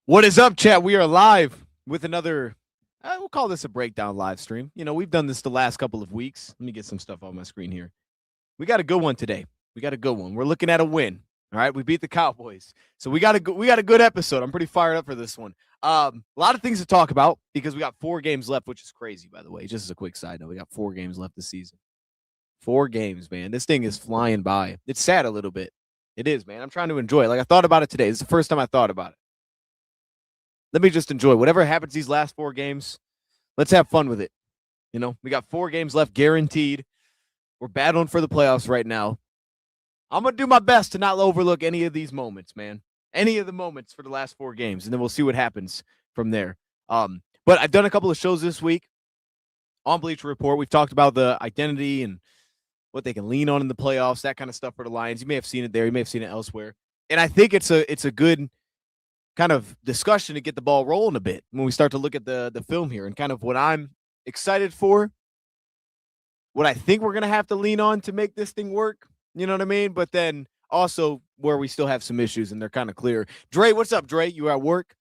What is up, chat? We are live with another, we'll call this a breakdown live stream. You know, we've done this the last couple of weeks. Let me get some stuff on my screen here. We got a good one today. We got a good one. We're looking at a win. All right, we beat the Cowboys, so we got a good episode. I'm pretty fired up for this one. A lot of things to talk about because we got 4 games left, which is crazy, by the way. Just as a quick side note, we got 4 games left this season. 4 games, man. This thing is flying by. It's sad a little bit. It is, man. I'm trying to enjoy it. Like I thought about it today. This is the first time I thought about it. Let me just enjoy whatever happens these last 4 games. Let's have fun with it. You know, we got 4 games left guaranteed. We're battling for the playoffs right now. I'm going to do my best to not overlook any of these moments, man. Any of the moments for the last 4 games, and then we'll see what happens from there. But I've done a couple of shows this week on Bleacher Report. We've talked about the identity and what they can lean on in the playoffs, that kind of stuff for the Lions. You may have seen it there. You may have seen it elsewhere. And I think it's a good kind of discussion to get the ball rolling a bit when we start to look at the film here and kind of what I'm excited for, what I think we're going to have to lean on to make this thing work. You know what I mean? But then also where we still have some issues and they're kind of clear. Dre, what's up, Dre? You at work?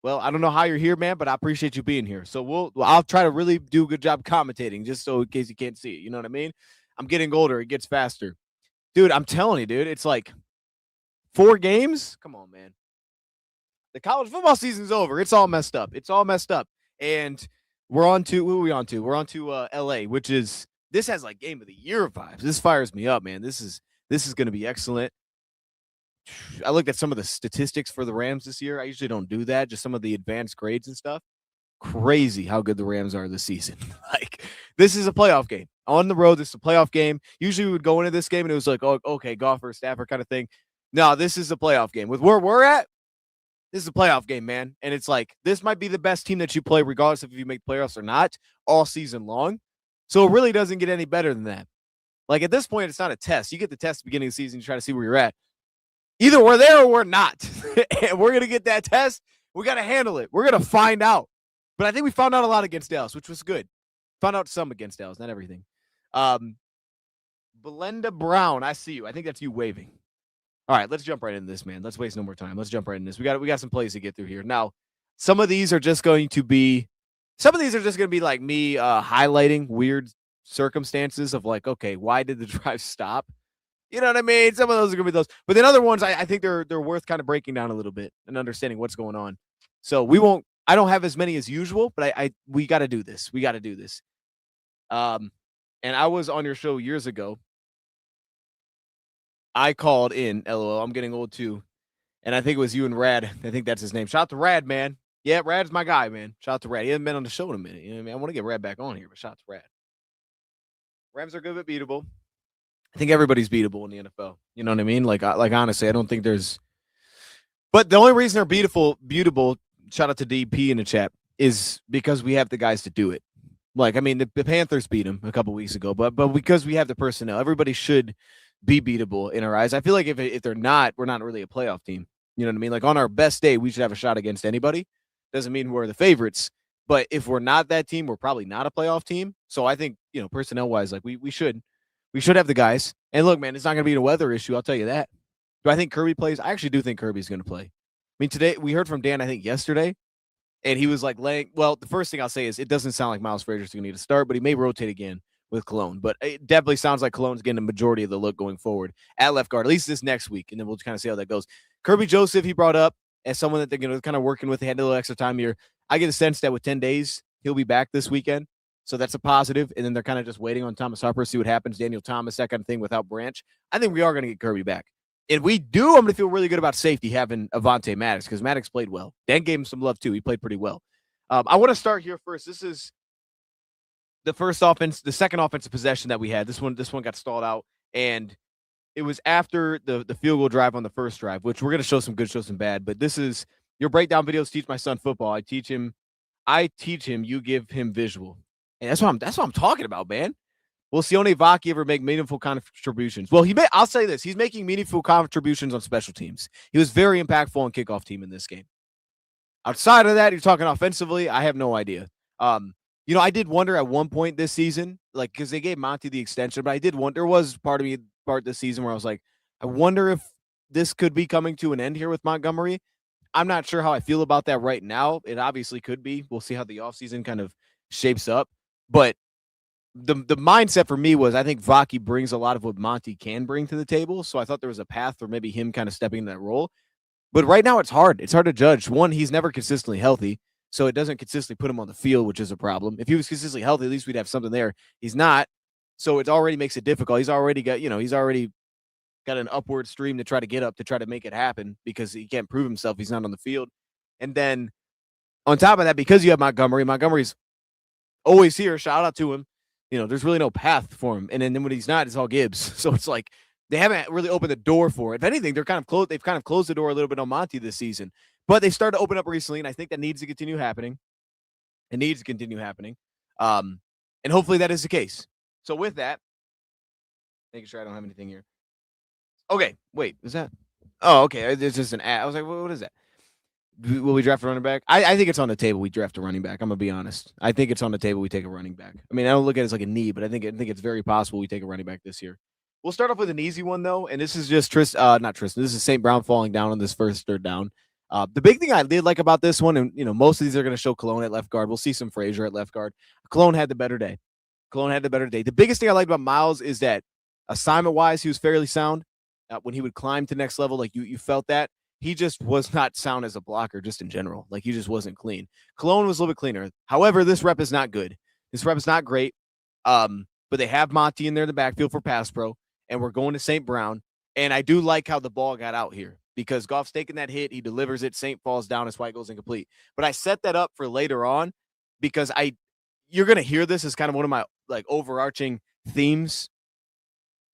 Well, I don't know how you're here, man, but I appreciate you being here. So I'll try to really do a good job commentating just so in case you can't see it. You know what I mean? I'm getting older. It gets faster. Dude, I'm telling you, dude, it's like 4 games. Come on, man. The college football season's over. It's all messed up. It's all messed up. And we're on to who are we on to? We're on to LA, which is this has like game of the year vibes. This fires me up, man. This is going to be excellent. I looked at some of the statistics for the Rams this year. I usually don't do that, just some of the advanced grades and stuff. Crazy how good the Rams are this season. Like this is a playoff game. On the road, this is a playoff game. Usually we would go into this game and it was like, oh, okay, golfer, staffer kind of thing. No, this is a playoff game. With where we're at, this is a playoff game, man. And it's like, this might be the best team that you play, regardless of if you make playoffs or not, all season long. So it really doesn't get any better than that. Like at this point, it's not a test. You get the test at the beginning of the season, you try to see where you're at. Either we're there or we're not. And we're going to get that test. We got to handle it. We're going to find out. But I think we found out a lot against Dallas, which was good. Found out some against Dallas, not everything. Belinda Brown, I see you. I think that's you waving. All right, let's jump right into this, man. Let's waste no more time. Let's jump right into this. We got some plays to get through here. Now, some of these are just going to be like me highlighting weird circumstances of like, okay, why did the drive stop? You know what I mean? Some of those are gonna be those. But then other ones I think they're worth kind of breaking down a little bit and understanding what's going on. So I don't have as many as usual, but we gotta do this. We gotta do this. And I was on your show years ago. I called in, LOL. I'm getting old too. And I think it was you and Rad. I think that's his name. Shout out to Rad, man. Yeah, Rad's my guy, man. Shout out to Rad. He hasn't been on the show in a minute. You know what I mean? I want to get Rad back on here, but shout out to Rad. Rams are good but beatable. I think everybody's beatable in the NFL. You know what I mean? Like honestly, I don't think there's. But the only reason they're beatable. Shout out to DP in the chat is because we have the guys to do it. Like I mean, the Panthers beat them a couple weeks ago, but because we have the personnel, everybody should be beatable in our eyes. I feel like if they're not, we're not really a playoff team. You know what I mean? Like on our best day, we should have a shot against anybody. Doesn't mean we're the favorites, but if we're not that team, we're probably not a playoff team. So I think personnel wise, like we should have the guys. And look, man, it's not going to be a weather issue. I'll tell you that. Do I think Kirby plays? I actually do think Kirby's going to play. I mean, today we heard from Dan, I think yesterday, and he was like well, the first thing I'll say is it doesn't sound like Miles Frazier's going to need to start, but he may rotate again with Cologne. But it definitely sounds like Cologne's getting the majority of the look going forward at left guard, at least this next week, and then we'll kind of see how that goes. Kirby Joseph, he brought up as someone that they're going to kind of working with. They had a little extra time here. I get a sense that with 10 days, he'll be back this weekend. So that's a positive. And then they're kind of just waiting on Thomas Harper, see what happens. Daniel Thomas, that kind of thing without Branch. I think we are going to get Kirby back. If we do, I'm going to feel really good about safety having Avonte Maddox because Maddox played well. Dan gave him some love too. He played pretty well. I want to start here first. This is the second offensive possession that we had. This one got stalled out, and it was after the field goal drive on the first drive, which we're going to show some good, show some bad. But this is your breakdown videos. Teach my son football. I teach him. You give him visual. And that's what I'm talking about, man. Will Sione Vaki ever make meaningful contributions? Well, I'll say this. He's making meaningful contributions on special teams. He was very impactful on kickoff team in this game. Outside of that, you're talking offensively, I have no idea. I did wonder at one point this season, like, because they gave Monty the extension, but I did wonder, there was part this season where I was like, I wonder if this could be coming to an end here with Montgomery. I'm not sure how I feel about that right now. It obviously could be. We'll see how the offseason kind of shapes up. But the mindset for me was I think Vaki brings a lot of what Monty can bring to the table. So I thought there was a path for maybe him kind of stepping into that role. But right now it's hard. It's hard to judge. One, he's never consistently healthy. So it doesn't consistently put him on the field, which is a problem. If he was consistently healthy, at least we'd have something there. He's not. So it already makes it difficult. He's already got an upward stream to try to get up to try to make it happen because he can't prove himself. He's not on the field. And then on top of that, because you have Montgomery's always here. Shout out to him. There's really no path for him. And then when he's not, it's all Gibbs. So it's like they haven't really opened the door for it. If anything, they're kind of closed. They've kind of closed the door a little bit on Monty this season. But they started to open up recently, and I think that needs to continue happening. It needs to continue happening. And hopefully that is the case. So with that, making sure I don't have anything here. Okay, wait, is that? Oh, okay. It's just an ad. I was like, what is that? Will we draft a running back? I think it's on the table. We draft a running back. I'm gonna be honest. I think it's on the table. We take a running back. I mean, I don't look at it as like a need, but I think it's very possible we take a running back this year. We'll start off with an easy one though, and this is just not Tristan. This is St. Brown falling down on this first third down. The big thing I did like about this one, and most of these are going to show Cologne at left guard. We'll see some Frazier at left guard. Cologne had the better day. The biggest thing I liked about Miles is that assignment wise, he was fairly sound. When he would climb to next level, like you felt that. He just was not sound as a blocker, just in general. Like he just wasn't clean. Cologne was a little bit cleaner. However, this rep is not good. This rep is not great. But they have Monty in there in the backfield for pass pro, and we're going to St. Brown. And I do like how the ball got out here because Goff's taking that hit. He delivers it. St. falls down. That's why it goes incomplete. But I set that up for later on because you're going to hear this as kind of one of my like overarching themes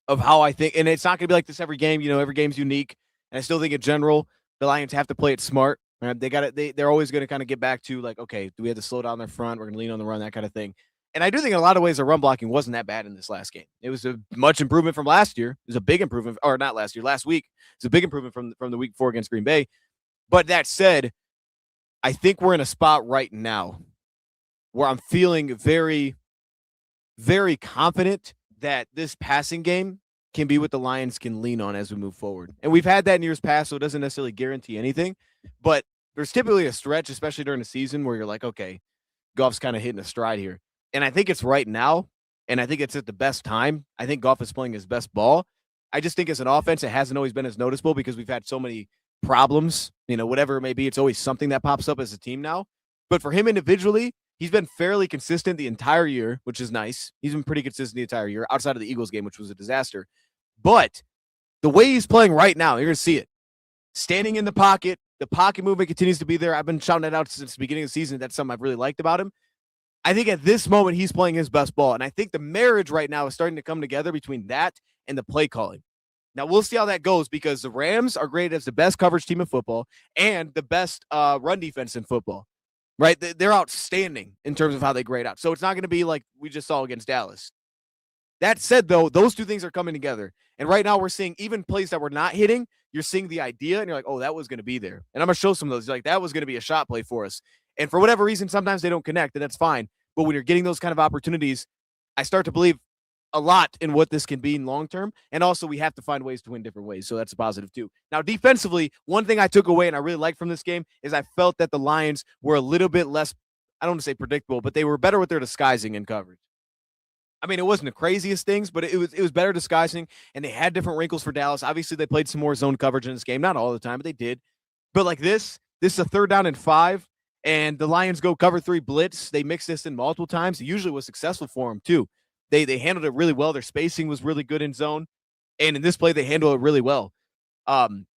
of how I think. And it's not going to be like this every game. Every game's unique. And I still think in general, the Lions have to play it smart. Right? They're always going to kind of get back to like, okay, do we have to slow down their front? We're going to lean on the run, that kind of thing. And I do think in a lot of ways the run blocking wasn't that bad in this last game. It was a much improvement from last year. It was a big improvement, or not last year, last week. It's a big improvement from the week before against Green Bay. But that said, I think we're in a spot right now where I'm feeling very, very confident that this passing game can be what the Lions can lean on as we move forward. And we've had that in years past, so it doesn't necessarily guarantee anything. But there's typically a stretch, especially during the season, where you're like, okay, Goff's kind of hitting a stride here. And I think it's right now, and I think it's at the best time. I think Goff is playing his best ball. I just think as an offense, it hasn't always been as noticeable because we've had so many problems. Whatever it may be, it's always something that pops up as a team now. But for him individually, he's been fairly consistent the entire year, which is nice. He's been pretty consistent the entire year, outside of the Eagles game, which was a disaster. But the way he's playing right now, you're going to see it. Standing in the pocket movement continues to be there. I've been shouting that out since the beginning of the season. That's something I've really liked about him. I think at this moment, he's playing his best ball. And I think the marriage right now is starting to come together between that and the play calling. Now, we'll see how that goes because the Rams are graded as the best coverage team in football and the best run defense in football, right? They're outstanding in terms of how they grade out. So it's not going to be like we just saw against Dallas. That said, though, those two things are coming together. And right now we're seeing even plays that we're not hitting, you're seeing the idea and you're like, oh, that was going to be there. And I'm going to show some of those. You're like, that was going to be a shot play for us. And for whatever reason, sometimes they don't connect, and that's fine. But when you're getting those kind of opportunities, I start to believe a lot in what this can be in long term. And also we have to find ways to win different ways. So that's a positive too. Now, defensively, one thing I took away and I really liked from this game is I felt that the Lions were a little bit less, I don't want to say predictable, but they were better with their disguising and coverage. I mean, it wasn't the craziest things, but it was better disguising, and they had different wrinkles for Dallas. Obviously, they played some more zone coverage in this game. Not all the time, but they did. But like this is a 3rd down and 5, and the Lions go cover 3 blitz. They mix this in multiple times. It usually was successful for them, too. They handled it really well. Their spacing was really good in zone, and in this play, they handled it really well.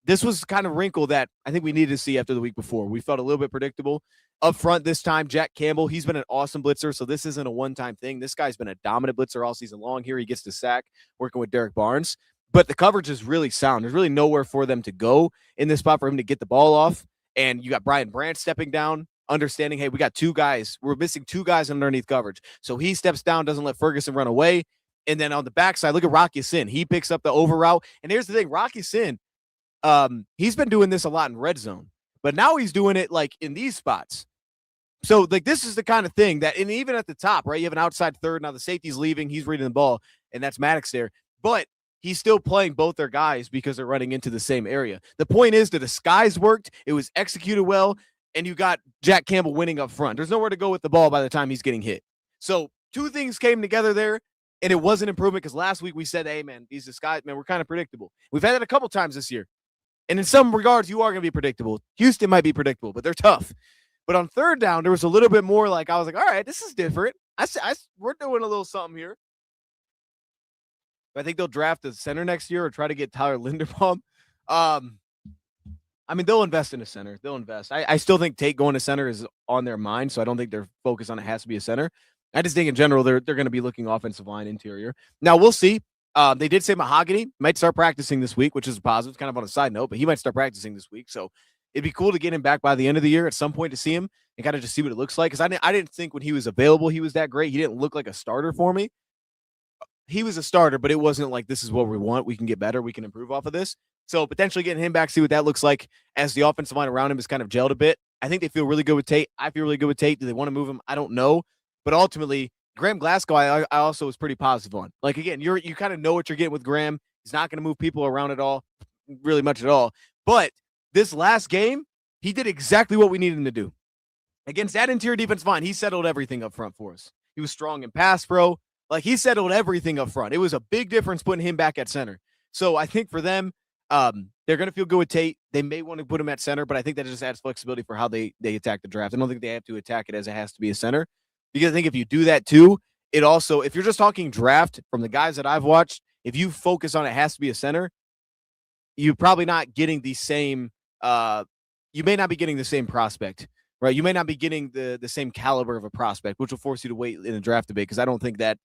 This was kind of wrinkle that I think we needed to see after the week before. We felt a little bit predictable. Up front this time, Jack Campbell, he's been an awesome blitzer, so this isn't a one-time thing. This guy's been a dominant blitzer all season long. Here he gets the sack working with Derek Barnes. But the coverage is really sound. There's really nowhere for them to go in this spot for him to get the ball off. And you got Brian Brandt stepping down, understanding, hey, we got 2 guys. We're missing 2 guys underneath coverage. So he steps down, doesn't let Ferguson run away. And then on the backside, look at Rocky Sin. He picks up the over route. And here's the thing, Rocky Sin, he's been doing this a lot in red zone. But now he's doing it like in these spots. So, like, this is the kind of thing that, and even at the top, right, you have an outside third. Now the safety's leaving. He's reading the ball, and that's Maddox there. But he's still playing both their guys because they're running into the same area. The point is the disguise worked. It was executed well, and you got Jack Campbell winning up front. There's nowhere to go with the ball by the time he's getting hit. So two things came together there, and it was an improvement because last week we said, hey, man, these disguise, man, we're kind of predictable. We've had that a couple times this year. And in some regards, you are going to be predictable. Houston might be predictable, but they're tough. But on third down, there was a little bit more like I was like, all right, this is different. We're doing a little something here. I think they'll draft a center next year or try to get Tyler Linderbaum. I mean, they'll invest in a center. They'll invest. I still think Tate going to center is on their mind, so I don't think their focus on it has to be a center. I just think in general they're going to be looking offensive line interior. Now we'll see. They did say Mahogany might start practicing this week, which is positive. Kind of on a side note, but he might start practicing this week. So it'd be cool to get him back by the end of the year at some point to see him and kind of just see what it looks like. Because I didn't think when he was available he was that great. He didn't look like a starter for me. He was a starter, but it wasn't like this is what we want. We can get better. We can improve off of this. So potentially getting him back, see what that looks like as the offensive line around him is kind of gelled a bit. I think they feel really good with Tate. I feel really good with Tate. Do they want to move him? I don't know. But ultimately, Graham Glasgow, I also was pretty positive on. Like, again, you kind of know what you're getting with Graham. He's not going to move people around at all, really much at all. But this last game, he did exactly what we needed him to do. Against that interior defense line, he settled everything up front for us. He was strong in pass pro. Like, he settled everything up front. It was a big difference putting him back at center. So I think for them, they're going to feel good with Tate. They may want to put him at center, but I think that just adds flexibility for how they attack the draft. I don't think they have to attack it as it has to be a center. Because I think if you do that too, it also, if you're just talking draft from the guys that I've watched, if you focus on it has to be a center, you're probably not getting the same, you may not be getting the same prospect, right? You may not be getting the same caliber of a prospect, which will force you to wait in the draft debate. Because I don't think that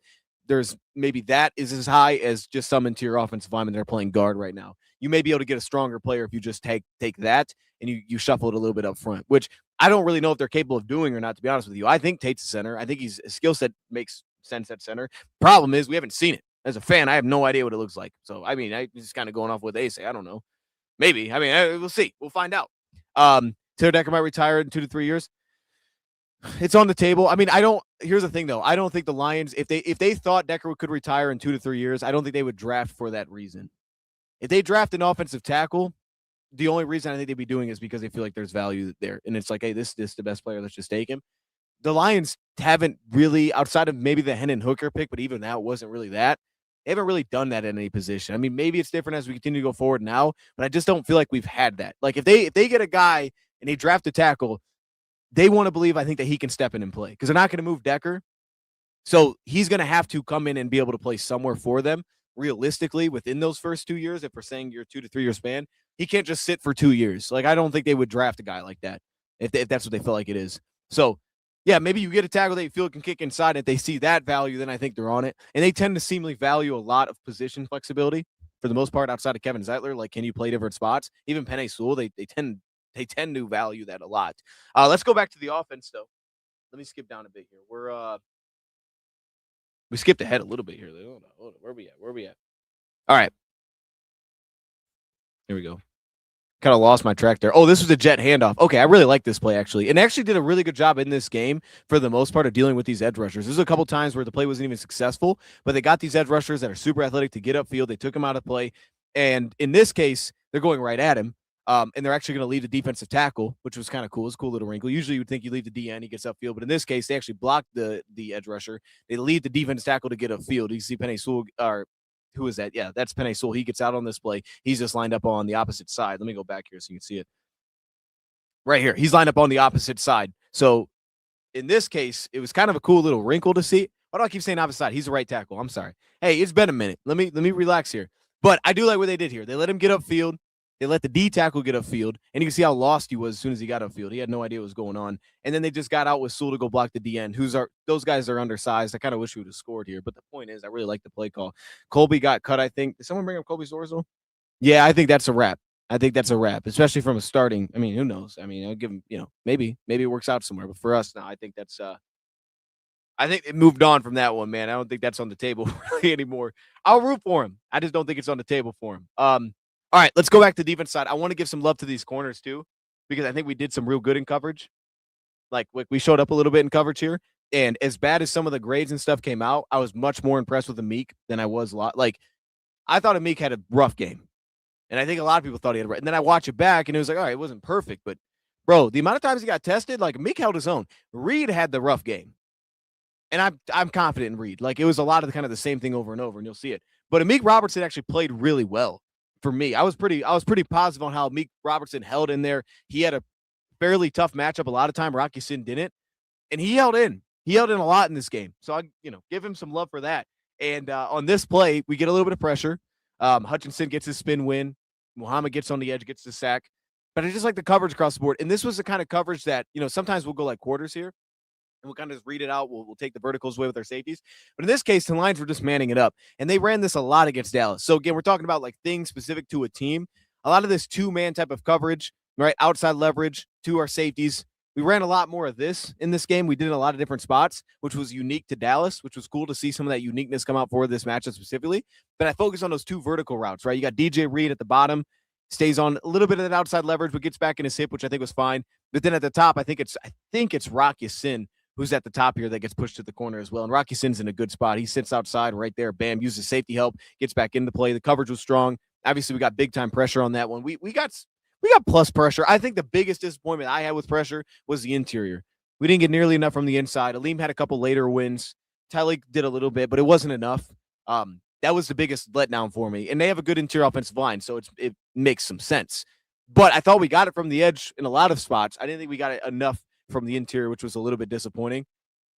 there's maybe that is as high as just some interior offensive linemen that are playing guard right now. You may be able to get a stronger player if you just take that and you shuffle it a little bit up front, which I don't really know if they're capable of doing or not, to be honest with you. I think Tate's a center. I think his skill set makes sense at center. Problem is we haven't seen it. As a fan, I have no idea what it looks like. So, I mean, I just kind of going off what they say. I don't know. Maybe. I mean, we'll see. We'll find out. Taylor Decker might retire in 2 to 3 years. It's on the table. I mean, here's the thing though. I don't think the Lions, if they thought Decker could retire in 2 to 3 years, I don't think they would draft for that reason. If they draft an offensive tackle, the only reason I think they'd be doing is because they feel like there's value there. And it's like, hey, this is the best player. Let's just take him. The Lions haven't really, outside of maybe the Hendon Hooker pick, but even that wasn't really that. They haven't really done that in any position. I mean, maybe it's different as we continue to go forward now, but I just don't feel like we've had that. Like if they get a guy and they draft a tackle, they want to believe, I think, that he can step in and play because they're not going to move Decker. So he's going to have to come in and be able to play somewhere for them realistically within those first 2 years. If we're saying your 2 to 3 year span, he can't just sit for 2 years. Like, I don't think they would draft a guy like that if that's what they feel like it is. So, yeah, maybe you get a tackle that you feel can kick inside. If they see that value, then I think they're on it. And they tend to seemingly value a lot of position flexibility for the most part outside of Kevin Zeitler. Like, can you play different spots? Even Penei Sewell, they tend to value that a lot. Let's go back to the offense, though. Let me skip down a bit here. We skipped ahead a little bit here. Hold on. Where are we at? All right. Here we go. Kind of lost my track there. Oh, this was a jet handoff. Okay, I really like this play, actually. And actually did a really good job in this game for the most part of dealing with these edge rushers. There's a couple times where the play wasn't even successful, but they got these edge rushers that are super athletic to get upfield. They took him out of play. And in this case, they're going right at him. And they're actually going to leave the defensive tackle, which was kind of cool. It's a cool little wrinkle. Usually you would think you leave the DN, he gets upfield. But in this case, they actually blocked the edge rusher. They leave the defensive tackle to get upfield. You see Penei Sewell, or who is that? Yeah, that's Penei Sewell. He gets out on this play. He's just lined up on the opposite side. Let me go back here so you can see it. Right here. He's lined up on the opposite side. So in this case, it was kind of a cool little wrinkle to see. Why do I keep saying opposite side? He's the right tackle. I'm sorry. Hey, it's been a minute. Let me relax here. But I do like what they did here. They let him get upfield. They let the D tackle get upfield, and you can see how lost he was as soon as he got upfield. He had no idea what was going on. And then they just got out with Sewell to go block the DN. Those guys are undersized. I kind of wish we would have scored here. But the point is, I really like the play call. Colby got cut, I think. Did someone bring up Colby Zorzo? Yeah, I think that's a wrap. Especially from a starting. I mean, who knows? I mean, I'll give him, maybe it works out somewhere. But for us now, I think that's I think it moved on from that one, man. I don't think that's on the table really anymore. I'll root for him. I just don't think it's on the table for him. All right, let's go back to the defense side. I want to give some love to these corners too, because I think we did some real good in coverage. Like we showed up a little bit in coverage here, and as bad as some of the grades and stuff came out, I was much more impressed with the Meek than I was like I thought Amik had a rough game. And I think a lot of people thought he had a rough. And then I watch it back, and it was like, all right, it wasn't perfect. But, bro, the amount of times he got tested, like, Amik held his own. Reed had the rough game. And I'm confident in Reed. Like, it was a lot of the same thing over and over, and you'll see it. But Amik Robertson actually played really well for me. I was pretty positive on how Amik Robertson held in there. He had a fairly tough matchup a lot of time. Rocky Sin didn't. And he held in. He held in a lot in this game. So I, give him some love for that. And on this play, we get a little bit of pressure. Hutchinson gets his spin win. Muhammad gets on the edge, gets the sack. But I just like the coverage across the board. And this was the kind of coverage that, sometimes we'll go like quarters here. And we'll kind of just read it out. We'll take the verticals away with our safeties. But in this case, the Lions were just manning it up. And they ran this a lot against Dallas. So again, we're talking about like things specific to a team. A lot of this two-man type of coverage, right? Outside leverage to our safeties. We ran a lot more of this in this game. We did in a lot of different spots, which was unique to Dallas, which was cool to see some of that uniqueness come out for this matchup specifically. But I focus on those two vertical routes, right? You got DJ Reed at the bottom, stays on a little bit of that outside leverage, but gets back in his hip, which I think was fine. But then at the top, I think it's Rocky Sin who's at the top here that gets pushed to the corner as well. And Rocky Sin's in a good spot. He sits outside right there. Bam, uses safety help, gets back into play. The coverage was strong. Obviously, we got big time pressure on that one. We got plus pressure. I think the biggest disappointment I had with pressure was the interior. We didn't get nearly enough from the inside. Aleem had a couple later wins. Tyleek did a little bit, but it wasn't enough. That was the biggest letdown for me. And they have a good interior offensive line, so it makes some sense. But I thought we got it from the edge in a lot of spots. I didn't think we got it enough from the interior, which was a little bit disappointing.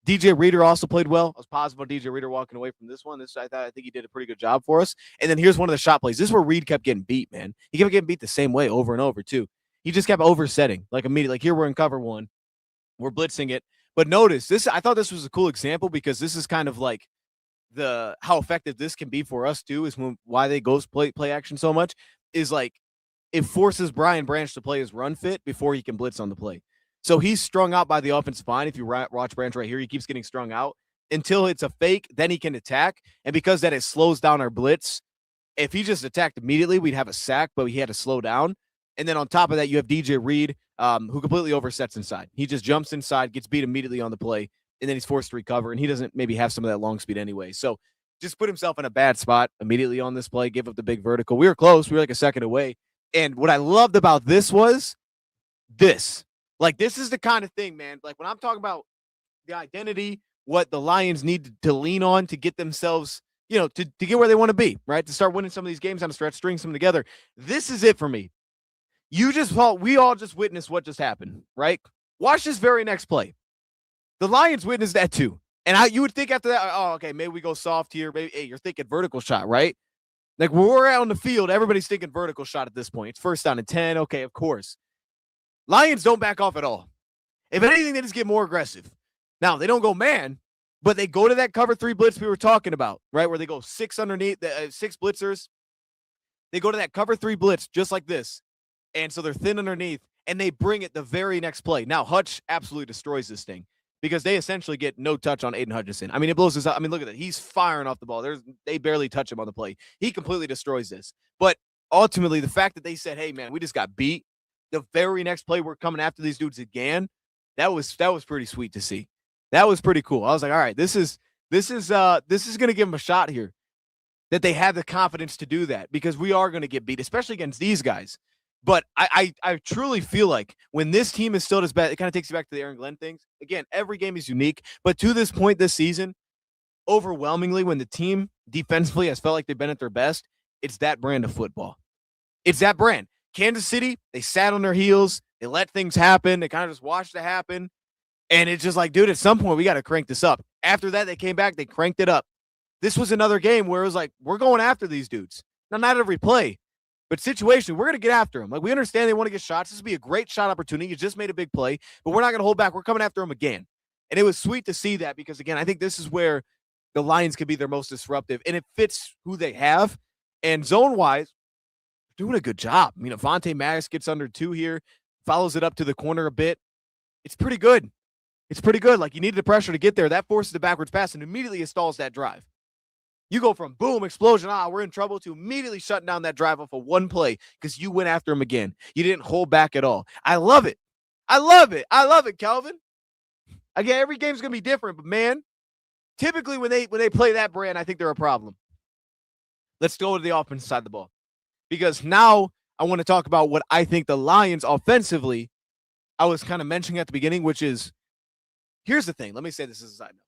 DJ Reader also played well. I was positive on DJ Reader walking away from this one. I think he did a pretty good job for us. And then here's one of the shot plays. This is where Reed kept getting beat, man. He kept getting beat the same way over and over, too. He just kept oversetting, like immediately. Like here we're in cover one. We're blitzing it. But notice, I thought this was a cool example because this is kind of like how effective this can be for us, too, is why they ghost play action so much, is like it forces Brian Branch to play his run fit before he can blitz on the play. So he's strung out by the offensive line. If you watch Branch right here, he keeps getting strung out until it's a fake. Then he can attack. And because that, it slows down our blitz. If he just attacked immediately, we'd have a sack, but he had to slow down. And then on top of that, you have DJ Reed, who completely oversets inside. He just jumps inside, gets beat immediately on the play, and then he's forced to recover. And he doesn't maybe have some of that long speed anyway. So just put himself in a bad spot immediately on this play, give up the big vertical. We were close. We were like a second away. And what I loved about this was this. Like, this is the kind of thing, man. Like, when I'm talking about the identity, what the Lions need to lean on to get themselves, to get where they want to be, right? To start winning some of these games on a stretch, string some together. This is it for me. We all just witnessed what just happened, right? Watch this very next play. The Lions witnessed that too. And you would think after that, oh, okay, maybe we go soft here. Maybe, hey, you're thinking vertical shot, right? Like, when we're out on the field, everybody's thinking vertical shot at this point. It's first down and 10. Okay, of course. Lions don't back off at all. If anything, they just get more aggressive. Now, they don't go man, but they go to that cover 3 blitz we were talking about, right, where they go 6 underneath, 6 blitzers. They go to that cover 3 blitz just like this, and so they're thin underneath, and they bring it the very next play. Now, Hutch absolutely destroys this thing because they essentially get no touch on Aiden Hutchinson. I mean, it blows us out. I mean, look at that. He's firing off the ball. They barely touch him on the play. He completely destroys this. But ultimately, the fact that they said, hey, man, we just got beat, the very next play we're coming after these dudes again, that was pretty sweet to see. That was pretty cool. I was like, all right, this is going to give them a shot here, that they have the confidence to do that, because we are going to get beat, especially against these guys. But I truly feel like when this team is still as bad, it kind of takes you back to the Aaron Glenn things. Again, every game is unique, but to this point this season, overwhelmingly, when the team defensively has felt like they've been at their best, it's that brand of football. It's that brand. Kansas City, they sat on their heels. They let things happen. They kind of just watched it happen. And it's just like, dude, at some point, we got to crank this up. After that, they came back. They cranked it up. This was another game where it was like, we're going after these dudes. Now, not every play, but situation, we're going to get after them. Like, we understand they want to get shots. This would be a great shot opportunity. You just made a big play, but we're not going to hold back. We're coming after them again. And it was sweet to see that because, again, I think this is where the Lions could be their most disruptive, and it fits who they have. And zone-wise, doing a good job. I mean, Avonte Maddox gets under 2 here, follows it up to the corner a bit. It's pretty good. It's pretty good. Like, you needed the pressure to get there. That forces the backwards pass, and immediately it stalls that drive. You go from boom, explosion, we're in trouble, to immediately shutting down that drive off of one play because you went after him again. You didn't hold back at all. I love it. I love it. I love it, Calvin. Again, every game's going to be different, but, man, typically when they play that brand, I think they're a problem. Let's go to the offensive side of the ball. Because now I want to talk about what I think the Lions offensively, I was kind of mentioning at the beginning, which is, here's the thing. Let me say this as a side note.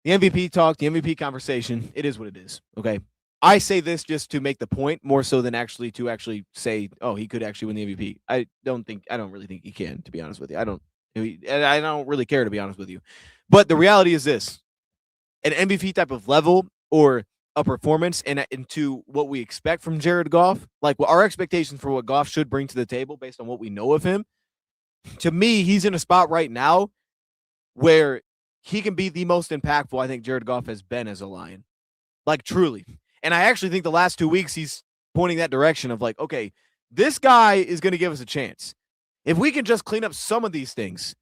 The MVP talk, the MVP conversation, it is what it is. Okay. I say this just to make the point more so than actually to actually say, oh, he could actually win the MVP. I don't really think he can, to be honest with you. I don't really care, to be honest with you. But the reality is this: an MVP type of level or a performance and into what we expect from Jared Goff, like our expectations for what Goff should bring to the table based on what we know of him. To me, he's in a spot right now where he can be the most impactful I think Jared Goff has been as a Lion. Like, truly. And I actually think the last 2 weeks he's pointing that direction of like, okay, this guy is going to give us a chance. If we can just clean up some of these things,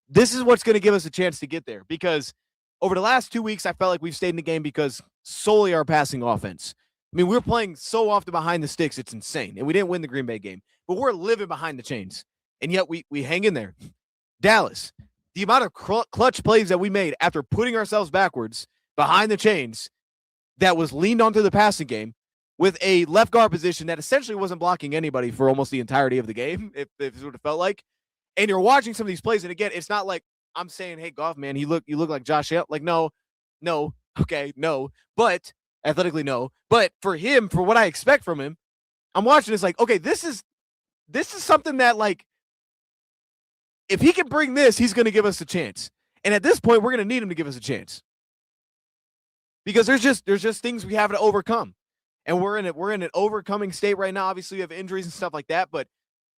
this is what's going to give us a chance to get there. Because over the last 2 weeks, I felt like we've stayed in the game because solely our passing offense. I mean, we're playing so often behind the sticks, it's insane. And we didn't win the Green Bay game, but we're living behind the chains. And yet we hang in there. Dallas, the amount of clutch plays that we made after putting ourselves backwards behind the chains that was leaned onto the passing game with a left guard position that essentially wasn't blocking anybody for almost the entirety of the game, if it's what it felt like. And you're watching some of these plays, and again, it's not like I'm saying, hey, Goff, man, you look like Josh Allen. Like, no, okay, no. But athletically, no. But for him, for what I expect from him, I'm watching this like, okay, this is something that, like, if he can bring this, he's going to give us a chance. And at this point, we're going to need him to give us a chance. Because there's just things we have to overcome. And we're in an overcoming state right now. Obviously, we have injuries and stuff like that, but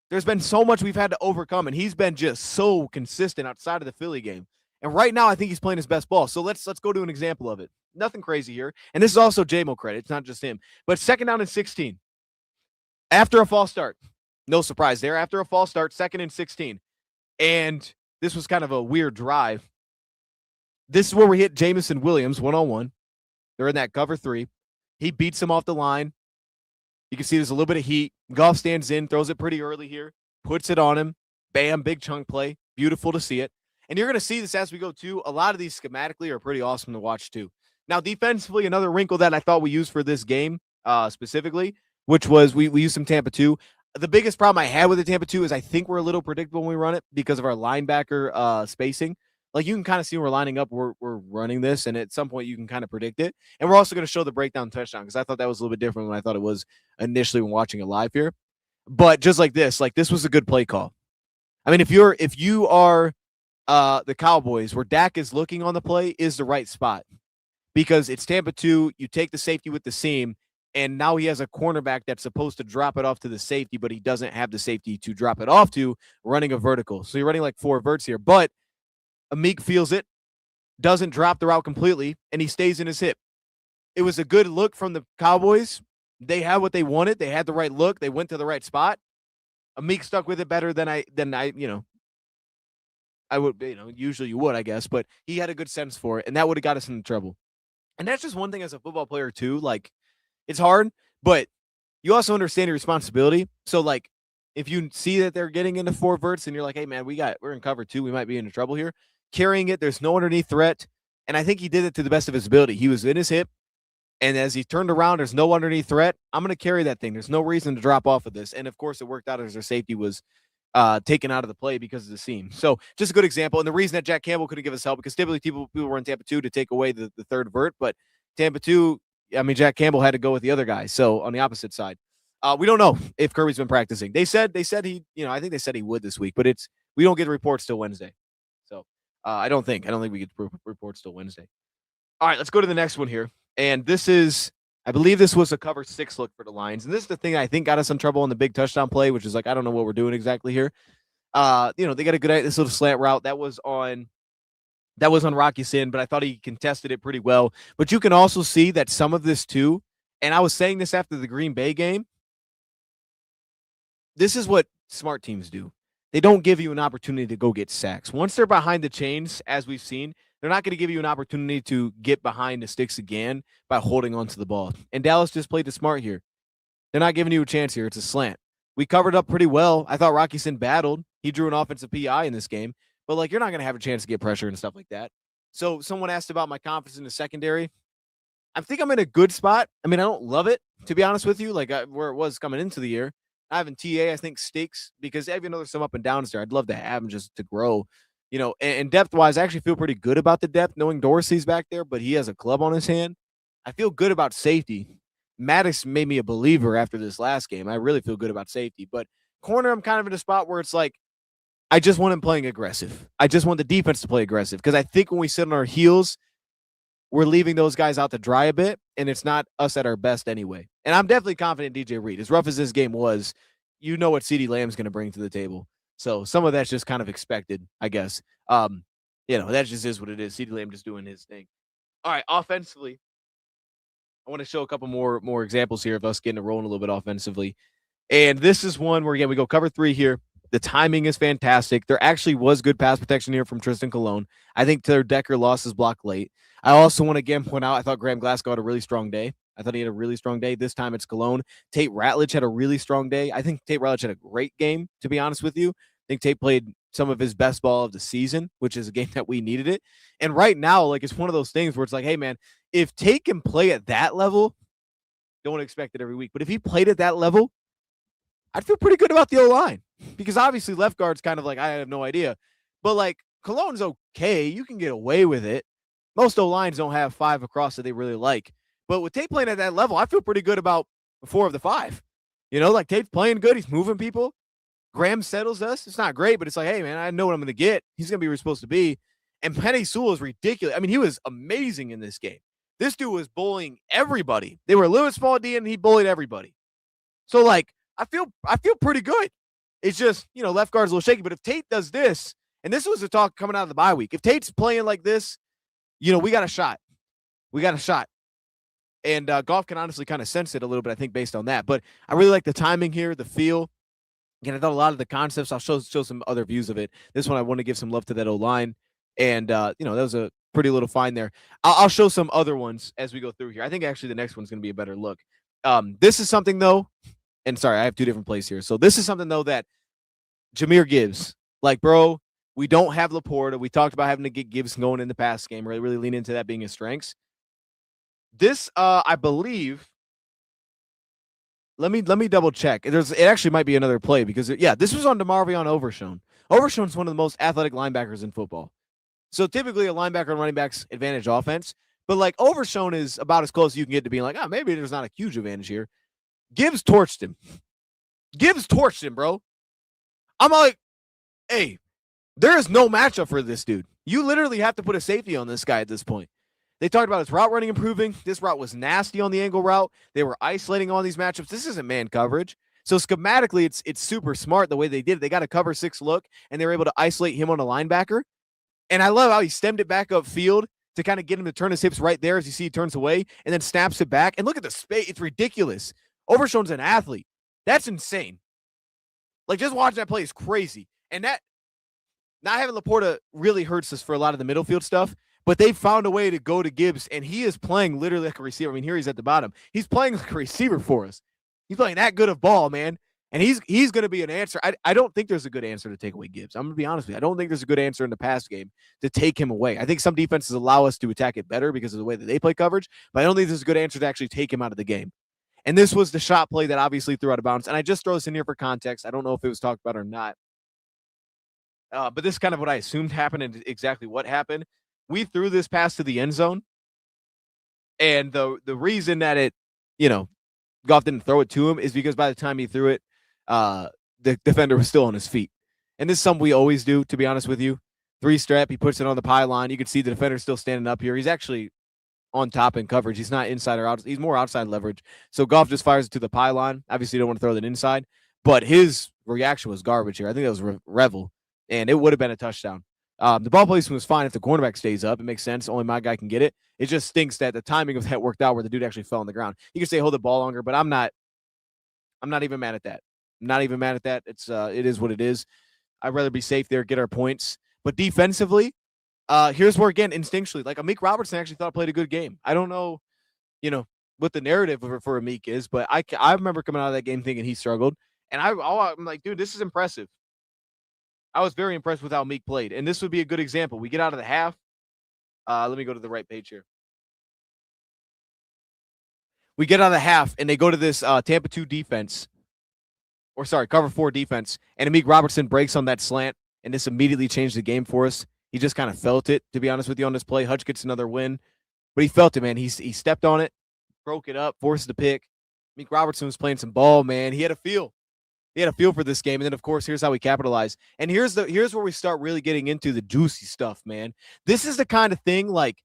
there's been so much we've had to overcome, and he's been just so consistent outside of the Philly game. And right now, I think he's playing his best ball. So let's go to an example of it. Nothing crazy here. And this is also J-Mo credit. It's not just him. But 2nd down and 16. After a false start. No surprise there. After a false start, 2nd and 16. And this was kind of a weird drive. This is where we hit Jamison Williams one-on-one. They're in that cover 3. He beats him off the line. You can see there's a little bit of heat. Goff stands in, throws it pretty early here, puts it on him. Bam, big chunk play. Beautiful to see it. And you're going to see this as we go, too. A lot of these schematically are pretty awesome to watch, too. Now, defensively, another wrinkle that I thought we used for this game specifically, which was we used some Tampa 2. The biggest problem I had with the Tampa 2 is I think we're a little predictable when we run it because of our linebacker spacing. Like, you can kind of see when we're lining up, we're running this, and at some point you can kind of predict it. And we're also going to show the breakdown touchdown because I thought that was a little bit different when I thought it was initially when watching it live here. But just like this was a good play call. I mean, if you are the Cowboys, where Dak is looking on the play is the right spot because it's Tampa 2. You take the safety with the seam, and now he has a cornerback that's supposed to drop it off to the safety, but he doesn't have the safety to drop it off to, running a vertical. So you're running like 4 verts here, but Amik feels it, doesn't drop the route completely, and he stays in his hip. It was a good look from the Cowboys. They had what they wanted. They had the right look. They went to the right spot. Amik stuck with it better than I I would, usually you would, I guess, but he had a good sense for it, and that would have got us into trouble. And that's just one thing as a football player, too. Like, it's hard, but you also understand your responsibility. So, like, if you see that they're getting into 4 verts and you're like, hey, man, we're in cover 2. We might be into trouble here. Carrying it, there's no underneath threat. And I think he did it to the best of his ability. He was in his hip, and as he turned around, there's no underneath threat. I'm going to carry that thing. There's no reason to drop off of this. And, of course, it worked out as their safety was taken out of the play because of the seam. So just a good example. And the reason that Jack Campbell couldn't give us help because typically people were in Tampa 2 to take away the 3rd vert, but Tampa 2, I mean, Jack Campbell had to go with the other guy. So on the opposite side, we don't know if Kirby's been practicing. They said he, I think they said he would this week, but we don't get reports till Wednesday. So I don't think we get reports till Wednesday. All right, let's go to the next one here. And I believe this was a cover 6 look for the Lions. And this is the thing I think got us in trouble on the big touchdown play, which is like, I don't know what we're doing exactly here. They got a good, this little slant route that was on Rocky Sin, but I thought he contested it pretty well. But you can also see that some of this too, and I was saying this after the Green Bay game, this is what smart teams do. They don't give you an opportunity to go get sacks. Once they're behind the chains, as we've seen, they're not going to give you an opportunity to get behind the sticks again by holding onto the ball. And Dallas just played it smart here. They're not giving you a chance here. It's a slant. We covered up pretty well. I thought Rocky Sin battled. He drew an offensive PI in this game. But, like, you're not going to have a chance to get pressure and stuff like that. So someone asked about my confidence in the secondary. I think I'm in a good spot. I mean, I don't love it, to be honest with you, like where it was coming into the year. Having TA, I think, stakes because even though there's some up and downs there, I'd love to have him just to grow. And depth wise, I actually feel pretty good about the depth, knowing Dorsey's back there, but he has a club on his hand. I feel good about safety. Maddox made me a believer after this last game. I really feel good about safety. But corner, I'm kind of in a spot where it's like, I just want him playing aggressive. I just want the defense to play aggressive because I think when we sit on our heels, we're leaving those guys out to dry a bit, and it's not us at our best anyway. And I'm definitely confident in DJ Reed. As rough as this game was, you know what CeeDee Lamb's going to bring to the table. So some of that's just kind of expected, I guess. That just is what it is. CeeDee Lamb just doing his thing. All right, offensively, I want to show a couple more examples here of us getting it rolling a little bit offensively. And this is one where, again, we go cover 3 here. The timing is fantastic. There actually was good pass protection here from Tristan Colon. I think Taylor Decker lost his block late. I also want to again point out, I thought Graham Glasgow had a really strong day. I thought he had a really strong day. This time it's Colon. Tate Ratledge had a really strong day. I think Tate Ratledge had a great game, to be honest with you. I think Tate played some of his best ball of the season, which is a game that we needed it. And right now, like, it's one of those things where it's like, hey, man, if Tate can play at that level, don't expect it every week. But if he played at that level, I'd feel pretty good about the O-line because obviously left guard's kind of like, I have no idea. But like Cologne's okay. You can get away with it. Most O-lines don't have 5 across that they really like. But with Tate playing at that level, I feel pretty good about 4 of the 5. Like Tate's playing good. He's moving people. Graham settles us. It's not great, but it's like, hey, man, I know what I'm going to get. He's going to be where he's supposed to be. And Penei Sewell is ridiculous. I mean, he was amazing in this game. This dude was bullying everybody. They were a little small D, and he bullied everybody. So, like, I feel pretty good. It's just, left guard's a little shaky. But if Tate does this, and this was the talk coming out of the bye week, if Tate's playing like this, we got a shot. We got a shot. And Goff can honestly kind of sense it a little bit, I think, based on that. But I really like the timing here, the feel. Again, I thought a lot of the concepts. I'll show some other views of it. This one, I want to give some love to that O-line. And, that was a pretty little find there. I'll show some other ones as we go through here. I think actually the next one's going to be a better look. This is something, though. And sorry, I have 2 different plays here. So this is something, though, that Jahmyr Gibbs, like, bro, we don't have Laporta. We talked about having to get Gibbs going in the pass game, really lean into that being his strengths. This, I believe, let me double check. It actually might be another play because, this was on DeMarvion Overshown. Overshown's one of the most athletic linebackers in football. So typically a linebacker and running back's advantage offense. But, like, Overshown is about as close as you can get to being like, maybe there's not a huge advantage here. Gibbs torched him, bro. I'm like, hey, there is no matchup for this dude. You literally have to put a safety on this guy at this point. They talked about his route running improving. This route was nasty on the angle route. They were isolating all these matchups. This isn't man coverage. So schematically, it's super smart the way they did it. They got a cover 6 look, and they were able to isolate him on a linebacker. And I love how he stemmed it back upfield to kind of get him to turn his hips right there as you see he turns away and then snaps it back. And look at the space. It's ridiculous. Overshown's an athlete. That's insane. Like, just watching that play is crazy. And that, not having Laporta really hurts us for a lot of the middle field stuff, but they found a way to go to Gibbs, and he is playing literally like a receiver. I mean, here he's at the bottom. He's playing like a receiver for us. He's playing that good of ball, man. And he's going to be an answer. I don't think there's a good answer to take away Gibbs. I'm going to be honest with you. I don't think there's a good answer in the pass game to take him away. I think some defenses allow us to attack it better because of the way that they play coverage, but I don't think there's a good answer to actually take him out of the game. And this was the shot play that obviously threw out of bounds. And I just throw this in here for context. I don't know if it was talked about or not. But this is kind of what I assumed happened and exactly what happened. We threw this pass to the end zone. And the reason that it, Goff didn't throw it to him is because by the time he threw it, the defender was still on his feet. And this is something we always do, to be honest with you. 3-step, he puts it on the pylon. You can see the defender still standing up here. He's actually on top in coverage. He's not inside or out. He's more outside leverage. So Goff just fires it to the pylon. Obviously, you don't want to throw that inside. But his reaction was garbage here. I think that was Revel, and it would have been a touchdown. The ball placement was fine if the cornerback stays up. It makes sense. Only my guy can get it. It just stinks that the timing of that worked out where the dude actually fell on the ground. You can say hold the ball longer, but I'm not even mad at that. I'm not even mad at that. It is what it is. I'd rather be safe there, get our points. But defensively, here's where, again, instinctually, like Amik Robertson actually thought played a good game. I don't know, what the narrative for Amik is, but I remember coming out of that game thinking he struggled. And I'm like, dude, this is impressive. I was very impressed with how Amik played. And this would be a good example. We get out of the half. Let me go to the right page here. We get out of the half, and they go to this Tampa 2 defense, or sorry, cover 4 defense, and Amik Robertson breaks on that slant, and this immediately changed the game for us. He just kind of felt it, to be honest with you, on this play. Hutch gets another win, but he felt it, man. He stepped on it, broke it up, forced the pick. Amik Robertson was playing some ball, man. He had a feel. He had a feel for this game, and then of course, here's how we capitalize. And here's where we start really getting into the juicy stuff, man. This is the kind of thing, like,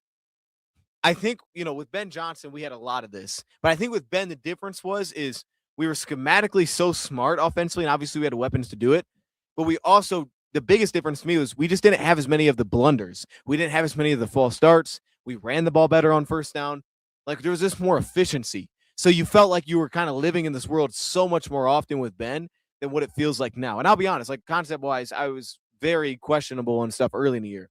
I think, with Ben Johnson, we had a lot of this. But I think with Ben, the difference is we were schematically so smart offensively, and obviously we had weapons to do it. But we also, the biggest difference to me was we just didn't have as many of the blunders. We didn't have as many of the false starts. We ran the ball better on first down. Like, there was just more efficiency. So you felt like you were kind of living in this world so much more often with Ben than what it feels like now. And I'll be honest, like, concept-wise, I was very questionable and stuff early in the year.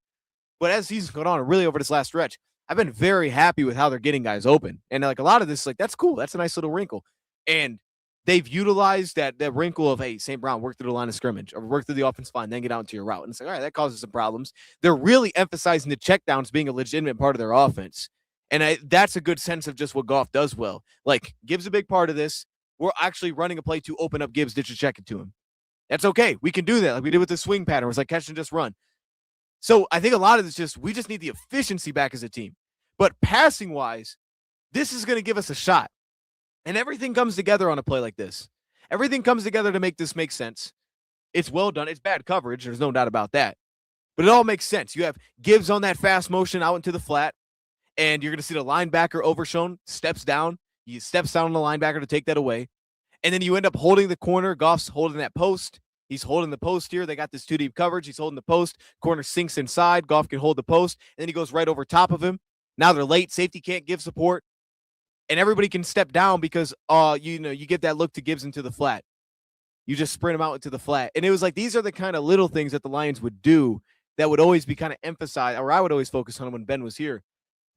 But as season's gone on, really over this last stretch, I've been very happy with how they're getting guys open. And like a lot of this, like, that's cool. That's a nice little wrinkle. And they've utilized that wrinkle of, hey, St. Brown, work through the line of scrimmage or work through the offensive line, then get out into your route. And it's like, all right, that causes some problems. They're really emphasizing the checkdowns being a legitimate part of their offense. And that's a good sense of just what Goff does well. Like, Gibbs a big part of this. We're actually running a play to open up Gibbs, ditch a check it to him. That's okay. We can do that. Like we did with the swing pattern. It's like catch and just run. So I think a lot of this we just need the efficiency back as a team. But passing-wise, this is going to give us a shot. And everything comes together on a play like this. Everything comes together to make this make sense. It's well done. It's bad coverage. There's no doubt about that. But it all makes sense. You have Gibbs on that fast motion out into the flat, and you're going to see the linebacker overshown, steps down. He steps down on the linebacker to take that away. And then you end up holding the corner. Goff's holding that post. He's holding the post here. They got this 2-deep coverage. He's holding the post. Corner sinks inside. Goff can hold the post. And then he goes right over top of him. Now they're late. Safety can't give support. And everybody can step down because, you get that look to Gibbs into the flat. You just sprint him out into the flat. And it was like, these are the kind of little things that the Lions would do that would always be kind of emphasized, or I would always focus on when Ben was here.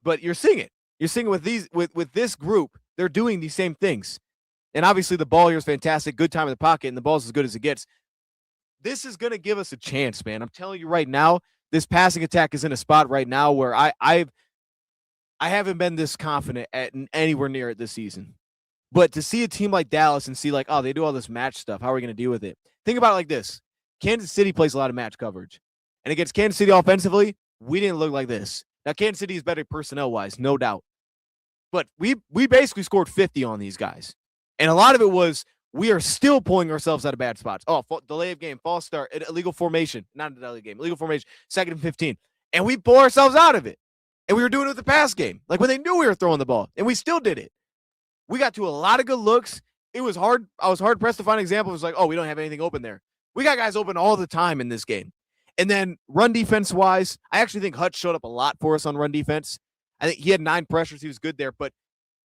But you're seeing it. You're seeing it with this group. They're doing these same things. And obviously the ball here is fantastic. Good time in the pocket, and the ball's as good as it gets. This is going to give us a chance, man. I'm telling you right now, this passing attack is in a spot right now where I haven't been this confident at anywhere near it this season. But to see a team like Dallas and see like, oh, they do all this match stuff. How are we going to deal with it? Think about it like this. Kansas City plays a lot of match coverage. And against Kansas City offensively, we didn't look like this. Now, Kansas City is better personnel-wise, no doubt. But we basically scored 50 on these guys. And a lot of it was we are still pulling ourselves out of bad spots. Oh, delay of game, false start, illegal formation. Not a delay of game, illegal formation, 2nd and 15. And we pull ourselves out of it. And we were doing it with the pass game, like when they knew we were throwing the ball, and we still did it. We got to a lot of good looks. It was hard. I was hard-pressed to find an example. It was like, oh, we don't have anything open there. We got guys open all the time in this game. And then run defense-wise, I actually think Hutch showed up a lot for us on run defense. I think he had 9 pressures. He was good there. But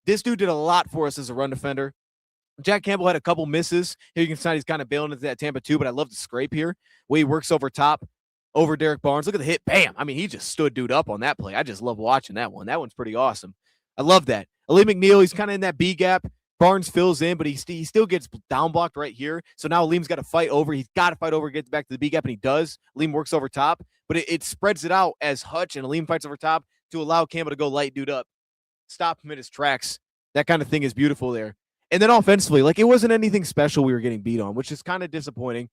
this dude did a lot for us as a run defender. Jack Campbell had a couple misses. Here you can see he's kind of bailing into that Tampa 2, but I love the scrape here. Where he works over top. Over Derek Barnes. Look at the hit. Bam. I mean, he just stood dude up on that play. I just love watching that one. That one's pretty awesome. I love that. Aleem McNeil, he's kind of in that B gap. Barnes fills in, but he still gets down blocked right here. So now Aleem's got to fight over. He's got to fight over, get back to the B gap, and he does. Aleem works over top, but it spreads it out as Hutch and Aleem fights over top to allow Campbell to go light dude up, stop him in his tracks. That kind of thing is beautiful there. And then offensively, like it wasn't anything special we were getting beat on, which is kind of disappointing.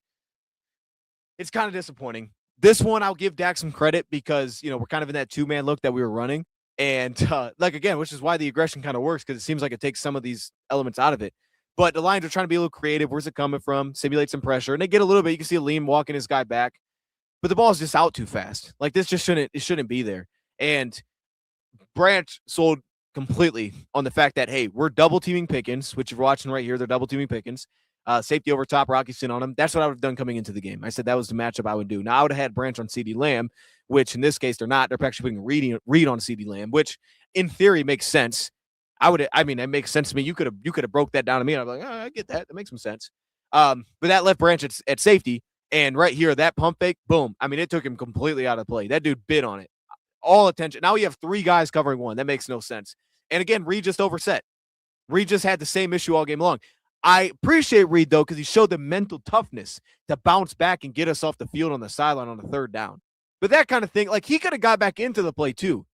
It's kind of disappointing. This one, I'll give Dak some credit because, we're kind of in that 2-man look that we were running. And, again, which is why the aggression kind of works because it seems like it takes some of these elements out of it. But the Lions are trying to be a little creative. Where's it coming from? Simulate some pressure. And they get a little bit. You can see Aleem walking his guy back. But the ball's just out too fast. Like, this just shouldn't be there. And Branch sold completely on the fact that, hey, we're double-teaming Pickens, which you're watching right here. They're double-teaming Pickens. Safety over top, Rocky Sin on him. That's what I would have done coming into the game. I said that was the matchup I would do. Now, I would have had Branch on CeeDee Lamb, which in this case, they're not. They're actually putting Reed on CeeDee Lamb, which in theory makes sense. It makes sense to me. You could have broke that down to me. And I'm like, I get that. That makes some sense. But that left Branch at safety. And right here, that pump fake, boom. I mean, it took him completely out of play. That dude bit on it. All attention. Now we have 3 guys covering one. That makes no sense. And again, Reed just overset. Reed just had the same issue all game long. I appreciate Reed, though, because he showed the mental toughness to bounce back and get us off the field on the sideline on the 3rd down. But that kind of thing, like he could have got back into the play, too.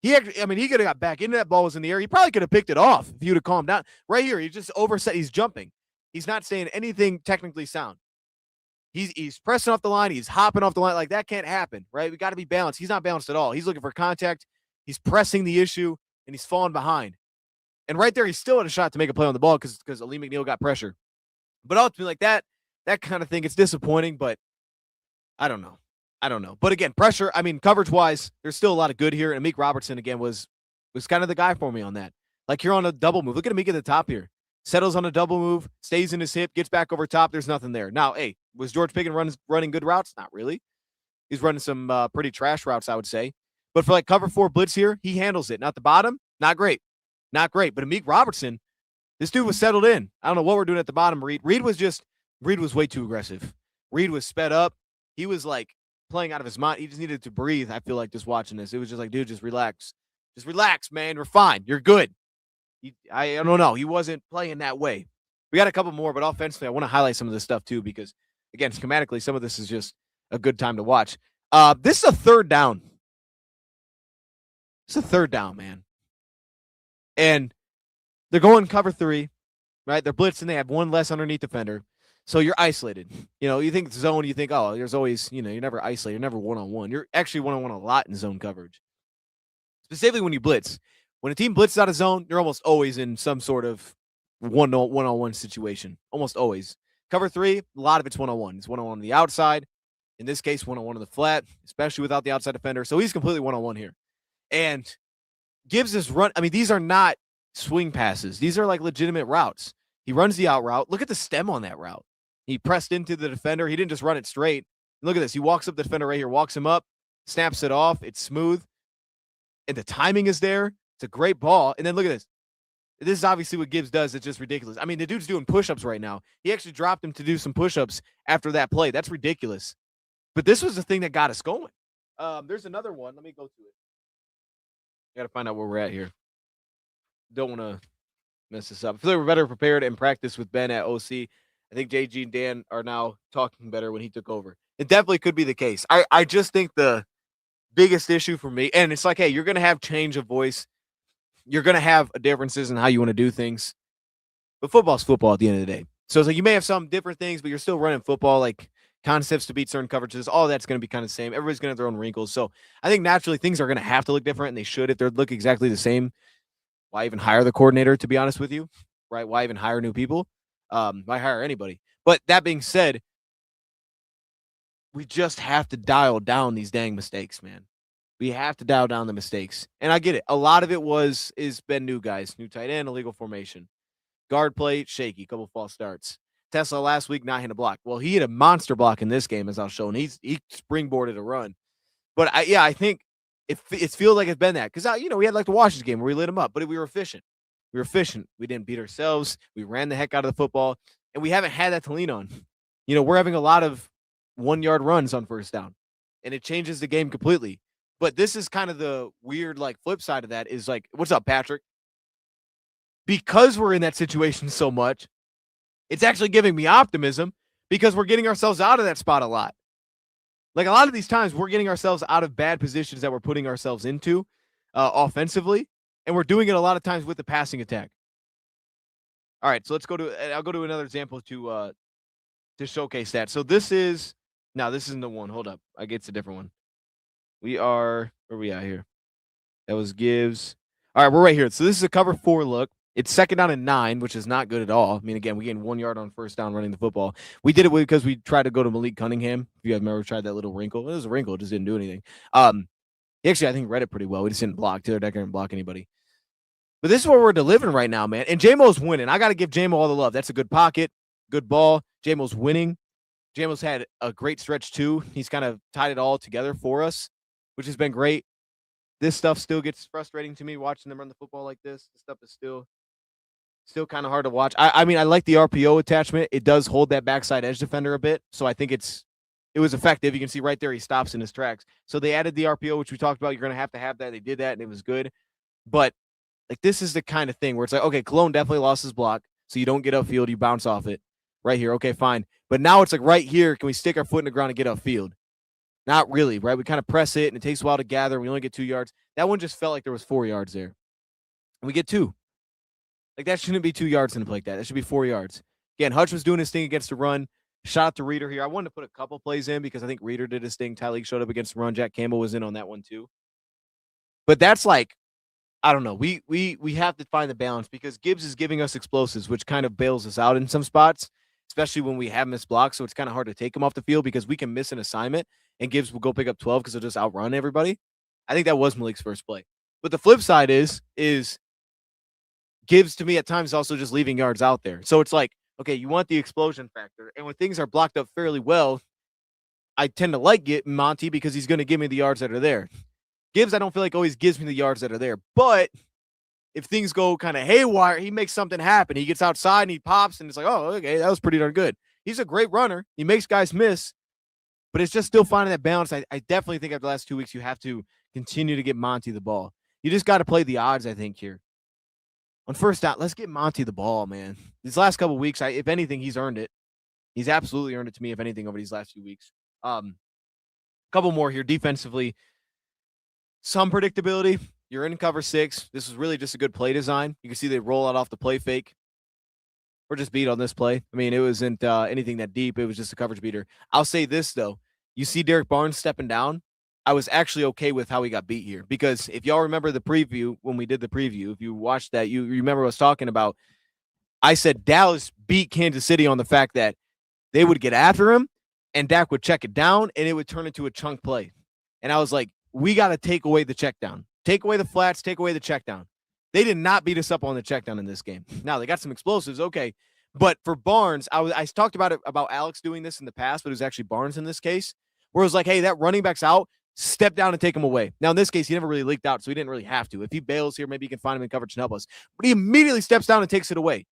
He actually, I mean, he could have got back into that ball was in the air. He probably could have picked it off if he would have calmed down. Right here, he just overset. He's jumping. He's not saying anything technically sound. He's pressing off the line. He's hopping off the line. Like, that can't happen, right? We got to be balanced. He's not balanced at all. He's looking for contact. He's pressing the issue, and he's falling behind. And right there, he still had a shot to make a play on the ball because Ali McNeil got pressure. But ultimately, like that kind of thing, it's disappointing, but I don't know. But again, pressure, I mean, coverage-wise, there's still a lot of good here. And Amik Robertson, again, was kind of the guy for me on that. Like, you're on a double move. Look at Amik at the top here. Settles on a double move, stays in his hip, gets back over top. There's nothing there. Now, hey, was George Pickens running good routes? Not really. He's running some pretty trash routes, I would say. But for like cover 4 blitz here, he handles it. Not the bottom, not great. Not great. But Amik Robertson, this dude was settled in. I don't know what we're doing at the bottom, Reed. Reed was way too aggressive. Reed was sped up. He was like playing out of his mind. He just needed to breathe, I feel like, just watching this. It was just like, dude, just relax. Just relax, man. We're fine. You're good. I don't know. He wasn't playing that way. We got a couple more, but offensively, I want to highlight some of this stuff too because, again, schematically, some of this is just a good time to watch. This is a third down. It's a third down, man. And they're going cover 3, right? They're blitzing. They have one less underneath defender. So you're isolated. You know, you think zone, you think, oh, there's always, you're never isolated. You're never one-on-one. You're actually one-on-one a lot in zone coverage. Specifically when you blitz. When a team blitzes out of zone, you're almost always in some sort of one-on-one situation. Almost always. Cover 3, a lot of it's one-on-one. It's one-on-one on the outside. In this case, one-on-one on the flat, especially without the outside defender. So he's completely one-on-one here. And gives this run. I mean, these are not swing passes. These are like legitimate routes. He runs the out route. Look at the stem on that route. He pressed into the defender. He didn't just run it straight. Look at this. He walks up the defender right here, walks him up, snaps it off. It's smooth. And the timing is there. It's a great ball. And then look at this. This is obviously what Gibbs does. It's just ridiculous. I mean, the dude's doing push-ups right now. He actually dropped him to do some push-ups after that play. That's ridiculous. But this was the thing that got us going. There's another one. Let me go to it. I got to find out where we're at here. Don't want to mess this up. I feel like we're better prepared and practice with Ben at OC. I think JG and Dan are now talking better when he took over. It definitely could be the case. I just think the biggest issue for me, and it's like, hey, you're going to have change of voice. You're going to have differences in how you want to do things. But football's football at the end of the day. So it's like you may have some different things, but you're still running football, like concepts to beat certain coverages. All that's going to be kind of the same. Everybody's going to have their own wrinkles. So I think naturally things are going to have to look different, and they should if they look exactly the same. Why even hire the coordinator, to be honest with you? Right? Why even hire new people? Why hire anybody? But that being said, we just have to dial down these dang mistakes, man. We have to dial down the mistakes. And I get it. A lot of it is been new guys, new tight end, illegal formation. Guard play, shaky, couple false starts. Tesla last week not hitting a block. Well, he hit a monster block in this game, as I'll show, and he springboarded a run. But I think it feels like it's been that because we had like the Washington game where we lit him up, but we were efficient. We didn't beat ourselves. We ran the heck out of the football, and we haven't had that to lean on. We're having a lot of 1-yard runs on first down, and it changes the game completely. But this is kind of the weird like flip side of that is like, what's up, Patrick? Because we're in that situation so much, it's actually giving me optimism because we're getting ourselves out of that spot a lot. Like a lot of these times, we're getting ourselves out of bad positions that we're putting ourselves into offensively, and we're doing it a lot of times with the passing attack. All right, so I'll go to another example to showcase that. So this isn't the one. Hold up, I get a different one. Where are we at here? That was Gibbs. All right, we're right here. So this is a cover 4 look. It's second down and 9, which is not good at all. I mean, again, we gained 1 yard on first down running the football. We did it because we tried to go to Malik Cunningham. If you guys remember, we tried that little wrinkle. It was a wrinkle. It just didn't do anything. He actually, I think, read it pretty well. We just didn't block. Taylor Decker didn't block anybody. But this is what we're delivering right now, man. And J-Mo's winning. I got to give J-Mo all the love. That's a good pocket, good ball. J-Mo's winning. J-Mo's had a great stretch, too. He's kind of tied it all together for us, which has been great. This stuff still gets frustrating to me watching them run the football like this. This stuff is still kind of hard to watch. I mean, I like the RPO attachment. It does hold that backside edge defender a bit, so I think it was effective. You can see right there he stops in his tracks. So they added the RPO, which we talked about. You're going to have that. They did that, and it was good. But like this is the kind of thing where it's like, okay, Cologne definitely lost his block, so you don't get upfield. You bounce off it right here. Okay, fine. But now it's like right here, can we stick our foot in the ground and get upfield? Not really, right? We kind of press it, and it takes a while to gather. We only get 2 yards. That one just felt like there was 4 yards there. And we get two. Like, that shouldn't be 2 yards in a play like that. That should be 4 yards. Again, Hutch was doing his thing against the run. Shout out to Reader here. I wanted to put a couple plays in because I think Reader did his thing. Tyleek showed up against the run. Jack Campbell was in on that one too. But that's like, I don't know. We have to find the balance because Gibbs is giving us explosives, which kind of bails us out in some spots, especially when we have missed blocks. So it's kind of hard to take him off the field because we can miss an assignment and Gibbs will go pick up 12 because he'll just outrun everybody. I think that was Malik's first play. But the flip side is Gibbs to me at times also just leaving yards out there. So it's like, okay, you want the explosion factor. And when things are blocked up fairly well, I tend to like Monty because he's going to give me the yards that are there. Gibbs, I don't feel like always gives me the yards that are there. But if things go kind of haywire, he makes something happen. He gets outside and he pops and it's like, oh, okay, that was pretty darn good. He's a great runner. He makes guys miss. But it's just still finding that balance. I definitely think after the last 2 weeks, you have to continue to get Monty the ball. You just got to play the odds, I think, here. On first down, let's get Monty the ball, man. These last couple of weeks, if anything, he's earned it. He's absolutely earned it to me, if anything, over these last few weeks. Couple more here defensively. Some predictability. You're in cover 6. This is really just a good play design. You can see they roll out off the play fake. We're just beat on this play. I mean, it wasn't anything that deep. It was just a coverage beater. I'll say this, though. You see Derek Barnes stepping down. I was actually okay with how he got beat here because if y'all remember the preview, when we did the preview, if you watched that, you remember what I was talking about. I said Dallas beat Kansas City on the fact that they would get after him and Dak would check it down and it would turn into a chunk play. And I was like, we got to take away the check down. Take away the flats, take away the check down. They did not beat us up on the check down in this game. Now, they got some explosives, okay. But for Barnes, I talked about Alex doing this in the past, but it was actually Barnes in this case, where it was like, hey, that running back's out, step down and take him away. Now, in this case, he never really leaked out, so he didn't really have to. If he bails here, maybe he can find him in coverage and help us. But he immediately steps down and takes it away.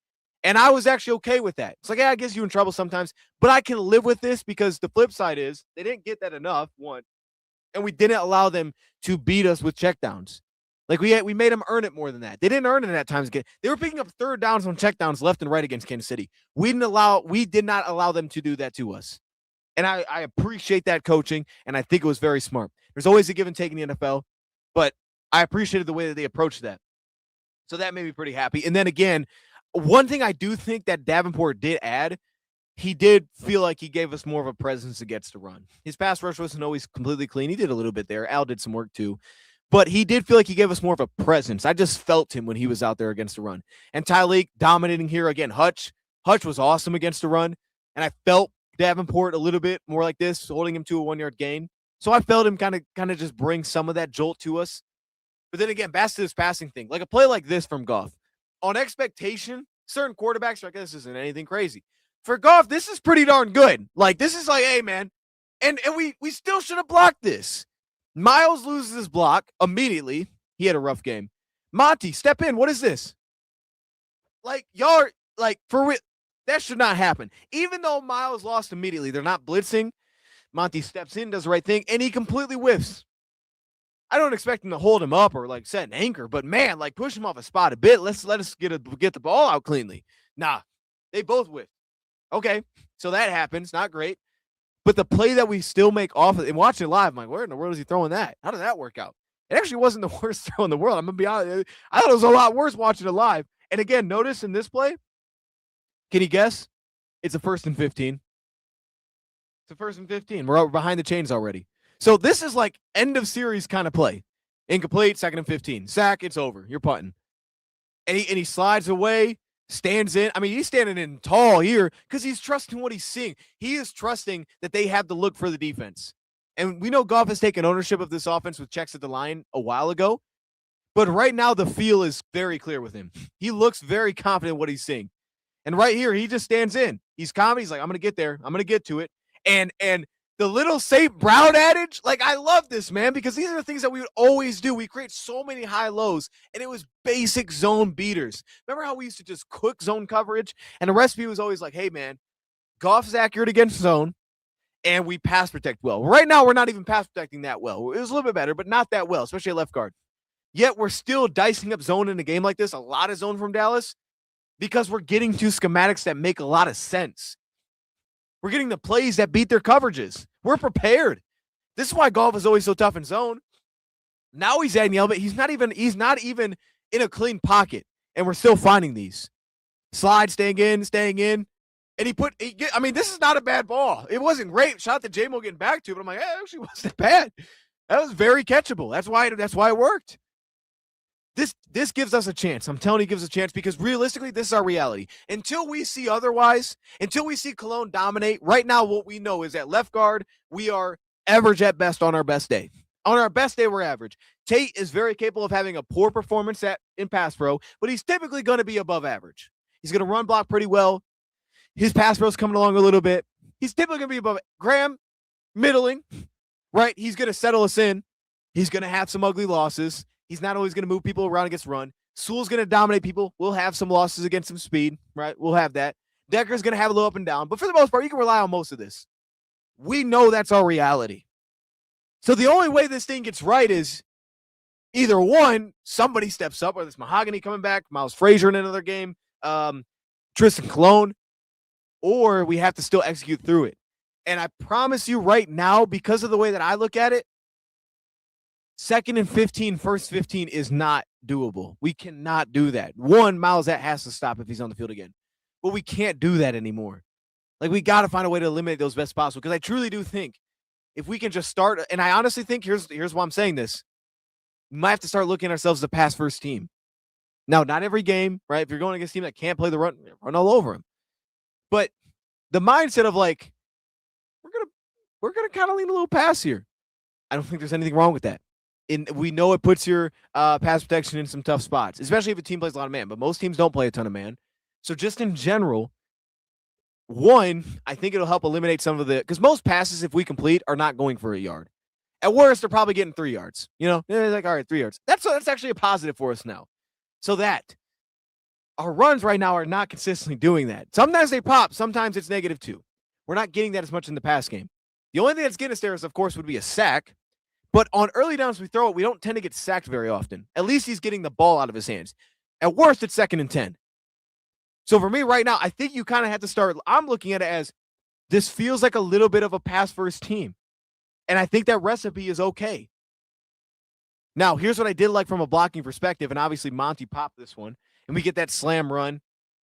And I was actually okay with that. It's like, yeah, I guess you in trouble sometimes, but I can live with this because the flip side is they didn't get that enough, one, and we didn't allow them to beat us with checkdowns. Like we made them earn it more than that. They didn't earn it at times. They were picking up third downs on checkdowns left and right against Kansas City. We did not allow them to do that to us. And I appreciate that coaching, and I think it was very smart. There's always a give and take in the NFL, but I appreciated the way that they approached that. So that made me pretty happy. And then again, one thing I do think that Davenport did add, he did feel like he gave us more of a presence against the run. His pass rush wasn't always completely clean. He did a little bit there. Al did some work too. But he did feel like he gave us more of a presence. I just felt him when he was out there against the run. And Tyleek dominating here again. Hutch was awesome against the run. And I felt Davenport a little bit more like this, holding him to a 1-yard gain. So I felt him kind of just bring some of that jolt to us. But then again, back to this passing thing. Like a play like this from Goff. On expectation, certain quarterbacks are like, this isn't anything crazy. For Goff, this is pretty darn good. Like, this is like, hey, man. And we still should have blocked this. Miles loses his block immediately. He had a rough game. Monty, step in. What is this? Like, y'all are, like, for real, that should not happen. Even though Miles lost immediately, they're not blitzing. Monty steps in, does the right thing, and he completely whiffs. I don't expect him to hold him up or, like, set an anchor, but, man, like, push him off a spot a bit. Let us get the ball out cleanly. Nah, they both whiffed. Okay, so that happens. Not great. But the play that we still make off of it, and watching it live, I'm like, where in the world is he throwing that? How did that work out? It actually wasn't the worst throw in the world. I'm going to be honest. I thought it was a lot worse watching it live. And again, notice in this play, can you guess? It's a 1st and 15. It's a 1st and 15. We're behind the chains already. So this is like end of series kind of play. Incomplete, 2nd and 15. Sack, it's over. You're punting. And he slides away. Stands in. I mean, he's standing in tall here because he's trusting what he's seeing. He is trusting that they have the look for the defense. And we know Goff has taken ownership of this offense with checks at the line a while ago. But right now, the feel is very clear with him. He looks very confident in what he's seeing. And right here, he just stands in. He's confident. He's like, I'm going to get there. I'm going to get to it. And the little St. Brown adage, like, I love this, man, because these are the things that we would always do. We create so many high lows, and it was basic zone beaters. Remember how we used to just cook zone coverage? And the recipe was always like, hey, man, Goff is accurate against zone, and we pass protect well. Right now, we're not even pass protecting that well. It was a little bit better, but not that well, especially at left guard. Yet we're still dicing up zone in a game like this, a lot of zone from Dallas, because we're getting to schematics that make a lot of sense. We're getting the plays that beat their coverages. We're prepared. This is why golf is always so tough in zone. Now he's adding the element. He's not even in a clean pocket, and we're still finding these. Slide, staying in. And I mean, this is not a bad ball. It wasn't great. Shout out to J-Mo getting back to it, but I'm like, it actually wasn't bad. That was very catchable. That's why it worked. This gives us a chance. I'm telling you, it gives us a chance because realistically, this is our reality. Until we see otherwise, until we see Cologne dominate, right now what we know is that left guard, we are average at best on our best day. On our best day, we're average. Tate is very capable of having a poor performance in pass pro, but he's typically going to be above average. He's going to run block pretty well. His pass pro's coming along a little bit. He's typically going to be above it. Graham, middling, right? He's going to settle us in. He's going to have some ugly losses. He's not always going to move people around against run. Sewell's going to dominate people. We'll have some losses against some speed, right? We'll have that. Decker's going to have a little up and down. But for the most part, you can rely on most of this. We know that's our reality. So the only way this thing gets right is either one, somebody steps up, whether it's Mahogany coming back, Miles Frazier in another game, Tristan Cologne, or we have to still execute through it. And I promise you right now, because of the way that I look at it, 2nd and 15, first 15 is not doable. We cannot do that. One, Miles, that has to stop if he's on the field again. But we can't do that anymore. Like, we got to find a way to eliminate those best possible. Because I truly do think if we can just start, and I honestly think here's why I'm saying this. We might have to start looking at ourselves as a pass first team. Now, not every game, right? If you're going against a team that can't play the run all over them. But the mindset of like, we're gonna kind of lean a little pass here. I don't think there's anything wrong with that. And we know it puts your pass protection in some tough spots, especially if a team plays a lot of man. But most teams don't play a ton of man. So just in general, one, I think it'll help eliminate some of the, because most passes, if we complete, are not going for a yard. At worst, they're probably getting 3 yards. You know, they're like, all right, 3 yards. That's actually a positive for us now. So that our runs right now are not consistently doing that. Sometimes they pop. Sometimes it's -2. We're not getting that as much in the pass game. The only thing that's getting us there is, of course, would be a sack. But on early downs we throw it, we don't tend to get sacked very often. At least he's getting the ball out of his hands. At worst, it's 2nd and 10. So for me right now, I think you kind of have to start. I'm looking at it as this feels like a little bit of a pass-first team. And I think that recipe is okay. Now, here's what I did like from a blocking perspective. And obviously, Monty popped this one. And we get that slam run.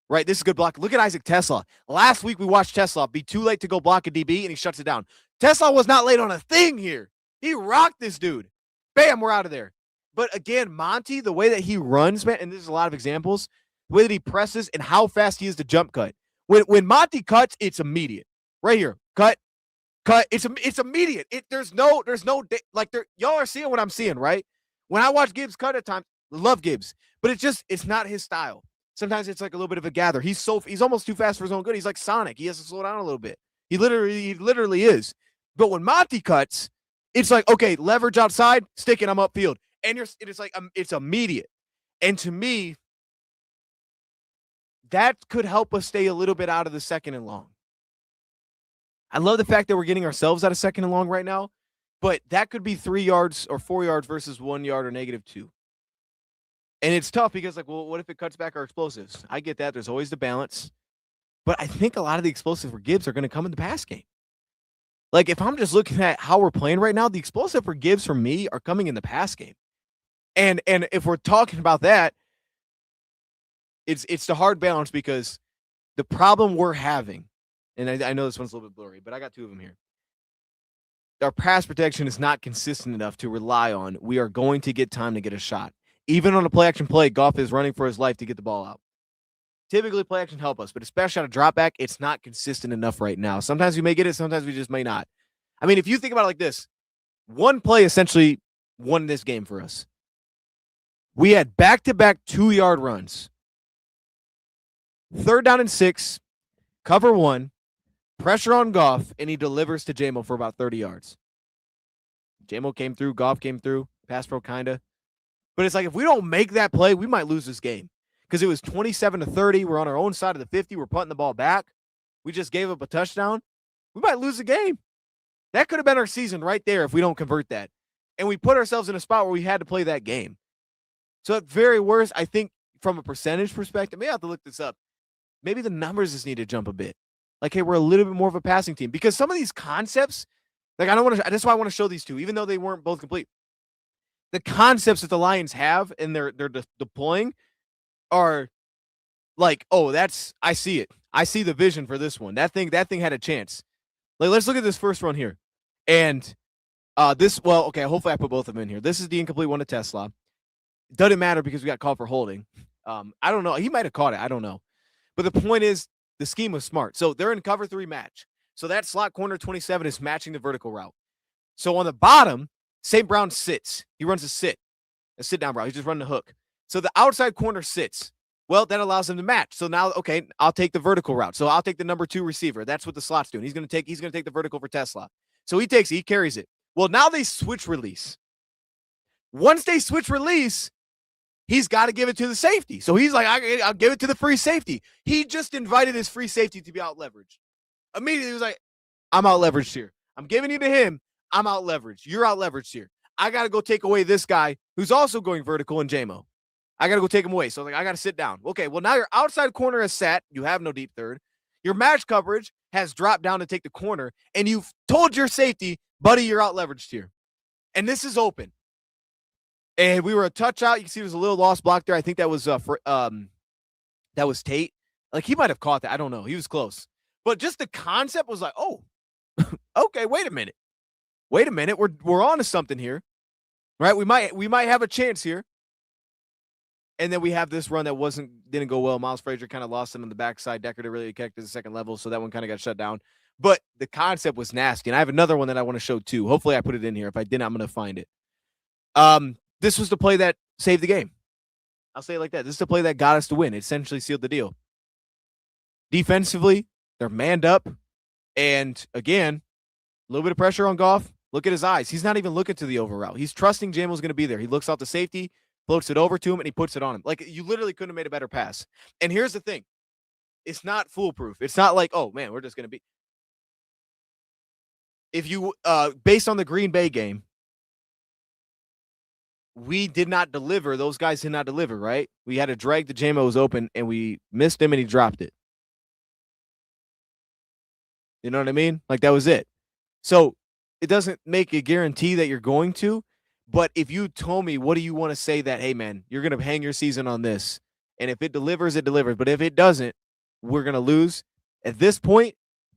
Right, this is good block. Look at Isaac Tesla. Last week, we watched Tesla be too late to go block a DB, and he shuts it down. Tesla was not late on a thing here. He rocked this dude. Bam, we're out of there. But again, Monty, the way that he runs, man, and there's a lot of examples, the way that he presses and how fast he is to jump cut. When Monty cuts, it's immediate. Right here, cut. It's immediate. Y'all are seeing what I'm seeing, right? When I watch Gibbs cut at times, love Gibbs, but it's not his style. Sometimes it's like a little bit of a gather. He's almost too fast for his own good. He's like Sonic. He has to slow down a little bit. He literally is. But when Monty cuts, it's like, okay, leverage outside, stick it, I'm upfield. And it's immediate. And to me, that could help us stay a little bit out of the 2nd and long. I love the fact that we're getting ourselves out of 2nd and long right now, but that could be 3 yards or 4 yards versus 1 yard or -2. And it's tough because, like, well, what if it cuts back our explosives? I get that. There's always the balance. But I think a lot of the explosives for Gibbs are going to come in the pass game. Like, if I'm just looking at how we're playing right now, the explosive for Gibbs for me are coming in the pass game. And if we're talking about that, it's the hard balance because the problem we're having, and I know this one's a little bit blurry, but I got 2 of them here. Our pass protection is not consistent enough to rely on. We are going to get time to get a shot. Even on a play-action play, Goff is running for his life to get the ball out. Typically, play-action help us, but especially on a drop back, it's not consistent enough right now. Sometimes we may get it, sometimes we just may not. I mean, if you think about it like this, one play essentially won this game for us. We had back-to-back 2-yard runs. 3rd down and 6, cover 1, pressure on Goff, and he delivers to J-Mo for about 30 yards. J-Mo came through, Goff came through, pass pro kinda. But it's like, if we don't make that play, we might lose this game. Because it was 27-30. We're on our own side of the 50. We're punting the ball back. We just gave up a touchdown. We might lose the game. That could have been our season right there if we don't convert that. And we put ourselves in a spot where we had to play that game. So at very worst, I think from a percentage perspective, maybe I have to look this up. Maybe the numbers just need to jump a bit. Like, hey, we're a little bit more of a passing team. Because some of these concepts, Like, I don't want to. That's why I want to show these two, even though they weren't both complete. The concepts that the Lions have and they're deploying are like, oh, I see it. I see the vision for this one. That thing had a chance. Like, let's look at this first run here. And okay, hopefully I put both of them in here. This is the incomplete one to Tesla. It doesn't matter because we got called for holding. I don't know. He might have caught it. I don't know. But the point is, the scheme was smart. So they're in cover 3 match. So that slot corner 27 is matching the vertical route. So on the bottom, St. Brown sits. He runs a sit down route. He's just running the hook. So the outside corner sits. Well, that allows him to match. So now, okay, I'll take the vertical route. So I'll take the number 2 receiver. That's what the slot's doing. He's going to take the vertical for Tesla. So he carries it. Well, now they switch release. Once they switch release, he's got to give it to the safety. So he's like, I'll give it to the free safety. He just invited his free safety to be out leveraged. Immediately, he was like, I'm out leveraged here. I'm giving you to him. I'm out leveraged. You're out leveraged here. I got to go take away this guy who's also going vertical in JMO. I got to go take him away. So I got to sit down. Okay, well, now your outside corner is sat. You have no deep third. Your match coverage has dropped down to take the corner, and you've told your safety, buddy, you're out leveraged here. And this is open. And we were a touch out. You can see there's a little lost block there. I think that was that was Tate. Like, he might have caught that. I don't know. He was close. But just the concept was like, oh, okay, wait a minute. We're on to something here. Right? We might have a chance here. And then we have this run that didn't go well. Miles Frazier kind of lost it on the backside. Decker to really connect to the second level, so that one kind of got shut down. But the concept was nasty. And I have another one that I want to show too. Hopefully I put it in here. If I didn't, I'm going to find it. This was the play that saved the game. I'll say it like that. This is the play that got us to win. It essentially sealed the deal. Defensively, they're manned up. And again, a little bit of pressure on Goff. Look at his eyes. He's not even looking to the over route. He's trusting Jamel's going to be there. He looks out the safety, floats it over to him, and he puts it on him. Like, you literally couldn't have made a better pass. And here's the thing. It's not foolproof. It's not like, oh, man, we're just going to be. If you, based on the Green Bay game, we did not deliver. Those guys did not deliver, right? We had to drag the JMO was open, and we missed him, and he dropped it. You know what I mean? Like, that was it. So it doesn't make a guarantee that you're going to. But if you told me, what do you want to say that, hey, man, you're going to hang your season on this. And if it delivers, it delivers. But if it doesn't, we're going to lose. At this point,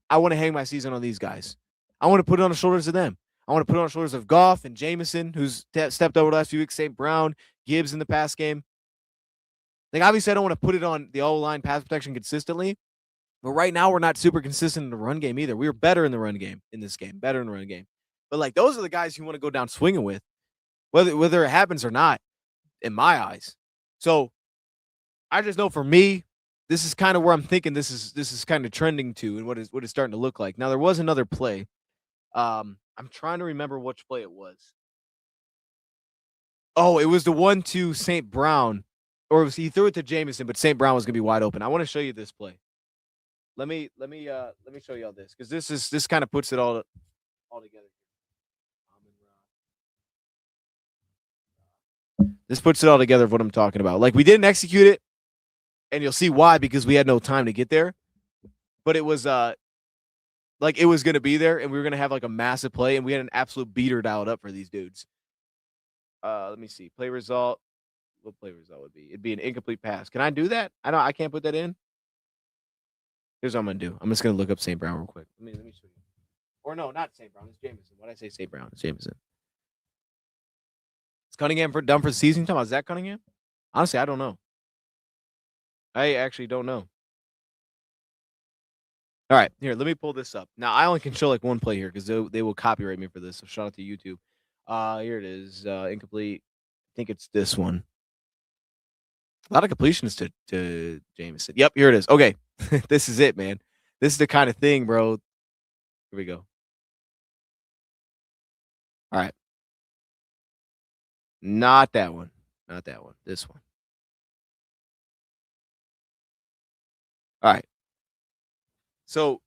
I want to hang my season on these guys. I want to put it on the shoulders of them. I want to put it on the shoulders of Goff and Jameson, who's stepped over the last few weeks, St. Brown, Gibbs in the past game. Like, obviously, I don't want to put it on the O-line pass protection consistently. But right now, we're not super consistent in the run game either. We were better in the run game in this game, better in the run game. But, like, those are the guys you want to go down swinging with, whether it happens or not, in my eyes. So I just know for me, this is kind of where I'm thinking this is kind of trending to and what it's starting to look like. Now, there was another play. I'm trying to remember which play it was. Oh, it was the one to St. Brown. Or he threw it to Jameson, but St. Brown was going to be wide open. I want to show you this play. Let me show you all this, because this kind of puts it all together. This puts it all together of what I'm talking about. Like, we didn't execute it, and you'll see why, because we had no time to get there. But it was like it was going to be there, and we were going to have like a massive play, and we had an absolute beater dialed up for these dudes. Let me see. Play result. What play result would be? It'd be an incomplete pass. Can I do that? I can't put that in. Here's what I'm gonna do. I'm just gonna look up St. Brown real quick. Let me show you. Or no, not St. Brown. It's Jameson. What did I say? St. Brown. It's Jameson. Is Cunningham done for the season? You talking about Zach Cunningham? Honestly, I don't know. I actually don't know. All right, here. Let me pull this up. Now, I only can show like one play here because they will copyright me for this. So shout out to YouTube. Here it is. Incomplete. I think it's this one. A lot of completions to Jameson. Yep, here it is. Okay. This is it, man. This is the kind of thing, bro. Here we go. All right. Not that one. Not that one. This one. All right. So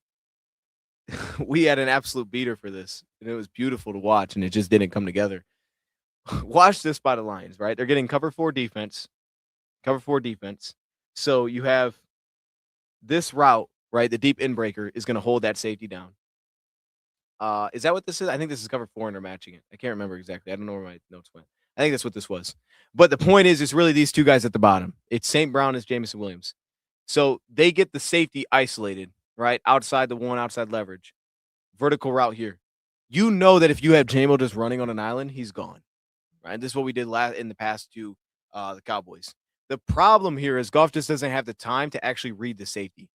we had an absolute beater for this, and it was beautiful to watch, and it just didn't come together. Watch this by the Lions, right? They're getting cover 4 defense. Cover 4 defense. So you have this route, right? The deep in breaker is going to hold that safety down. Is that what this is? I think this is cover 4 and they're matching it. I can't remember exactly. I don't know where my notes went. I think that's what this was. But the point is, it's really these two guys at the bottom. It's St. Brown as Jamison Williams. So they get the safety isolated, right? Outside the one, outside leverage. Vertical route here. You know that if you have Jamo just running on an island, he's gone. Right? This is what we did in the past to the Cowboys. The problem here is Goff just doesn't have the time to actually read the safety.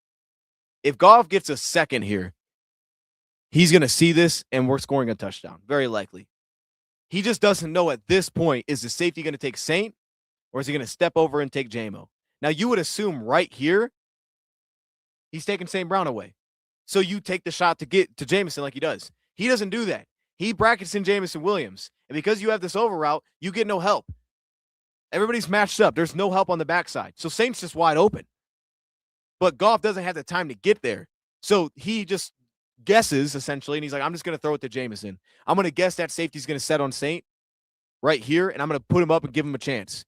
If Goff gets a second here, he's going to see this and we're scoring a touchdown. Very likely. He just doesn't know at this point, is the safety going to take Saint or is he going to step over and take Jamo? Now, you would assume right here, he's taking St. Brown away. So you take the shot to get to Jamison like he does. He doesn't do that. He brackets in Jamison Williams. And because you have this over route, you get no help. Everybody's matched up. There's no help on the backside. So Saint's just wide open. But Goff doesn't have the time to get there. So he just guesses, essentially, and he's like, I'm just going to throw it to Jamison. I'm going to guess that safety's going to set on Saint right here, and I'm going to put him up and give him a chance.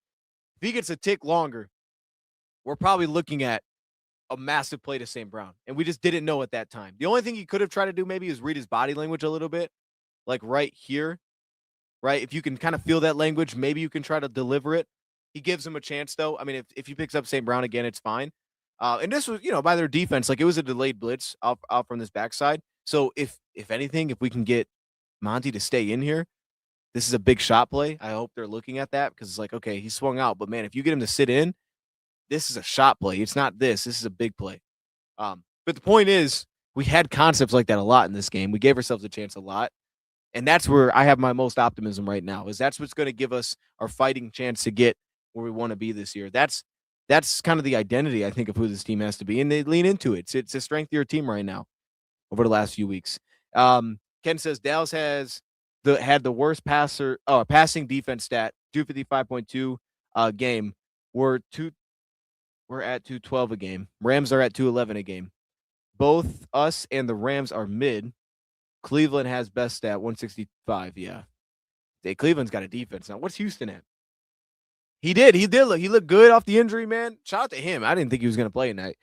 If he gets a tick longer, we're probably looking at a massive play to St. Brown, and we just didn't know at that time. The only thing he could have tried to do maybe is read his body language a little bit, like right here, right? If you can kind of feel that language, maybe you can try to deliver it. He gives him a chance, though. I mean, if he picks up St. Brown again, it's fine. And this was, by their defense, like it was a delayed blitz out from this backside. So if anything, if we can get Monty to stay in here, this is a big shot play. I hope they're looking at that because it's like, okay, he swung out, but man, if you get him to sit in, this is a shot play. It's not this. This is a big play. But the point is, we had concepts like that a lot in this game. We gave ourselves a chance a lot. And that's where I have my most optimism right now, is that's what's going to give us our fighting chance to get where we want to be this year. That's kind of the identity, I think, of who this team has to be. And they lean into it. It's a strengthier team right now over the last few weeks. Ken says Dallas had the worst passing defense stat, 255.2 game. We're at 212 a game. Rams are at 211 a game. Both us and the Rams are mid. Cleveland has best stat, 165. Yeah. Cleveland's got a defense now. What's Houston at? He looked good off the injury, man. Shout out to him. I didn't think he was going to play in that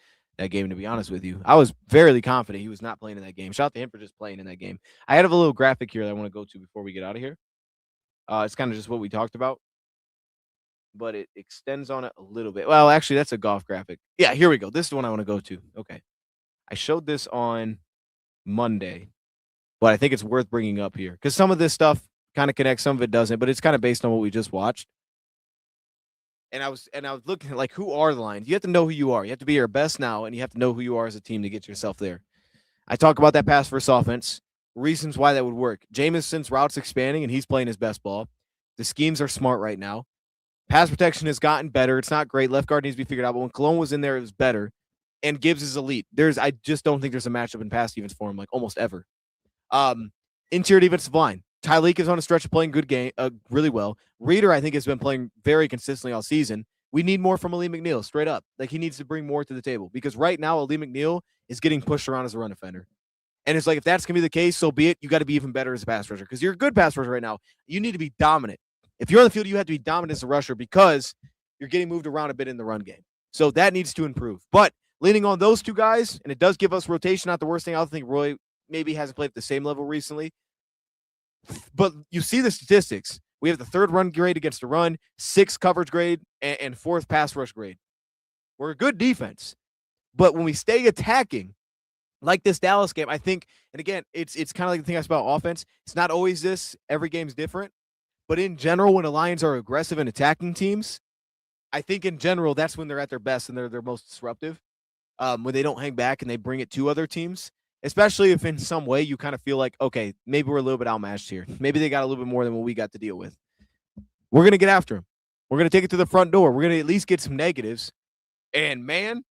game, to be honest with you. I was fairly confident he was not playing in that game. Shout out to him for just playing in that game. I have a little graphic here that I want to go to before we get out of here. It's kind of just what we talked about, but it extends on it a little bit. Well, actually, that's a golf graphic. Yeah, here we go. This is the one I want to go to. Okay. I showed this on Monday, but I think it's worth bringing up here because some of this stuff kind of connects, some of it doesn't, but it's kind of based on what we just watched. And I was looking at, like, who are the Lions? You have to know who you are. You have to be your best now, and you have to know who you are as a team to get yourself there. I talk about that pass first offense, reasons why that would work. Jameson's routes expanding, and he's playing his best ball. The schemes are smart right now. Pass protection has gotten better. It's not great. Left guard needs to be figured out, but when Cologne was in there, it was better. And Gibbs is elite. I just don't think there's a matchup in pass defense for him, like almost ever. Interior defensive line. Tyleek is on a stretch of playing good game, really well. Reader, I think, has been playing very consistently all season. We need more from Ali McNeil, straight up. Like, he needs to bring more to the table because right now Ali McNeil is getting pushed around as a run defender. And it's like, if that's going to be the case, so be it. You got to be even better as a pass rusher because you're a good pass rusher right now. You need to be dominant. If you're on the field, you have to be dominant as a rusher because you're getting moved around a bit in the run game. So that needs to improve. But leaning on those two guys, and it does give us rotation, not the worst thing. I think Roy maybe hasn't played at the same level recently. But you see the statistics. We have the 3rd run grade against the run, 6th coverage grade, and 4th pass rush grade. We're a good defense. But when we stay attacking, like this Dallas game, I think, and again, it's kind of like the thing I said about offense. It's not always this. Every game's different. But in general, when the Lions are aggressive and attacking teams, I think in general, that's when they're at their best and they're their most disruptive. When they don't hang back and they bring it to other teams. Especially if in some way you kind of feel like, okay, maybe we're a little bit outmatched here. Maybe they got a little bit more than what we got to deal with. We're going to get after them. We're going to take it to the front door. We're going to at least get some negatives. And, man,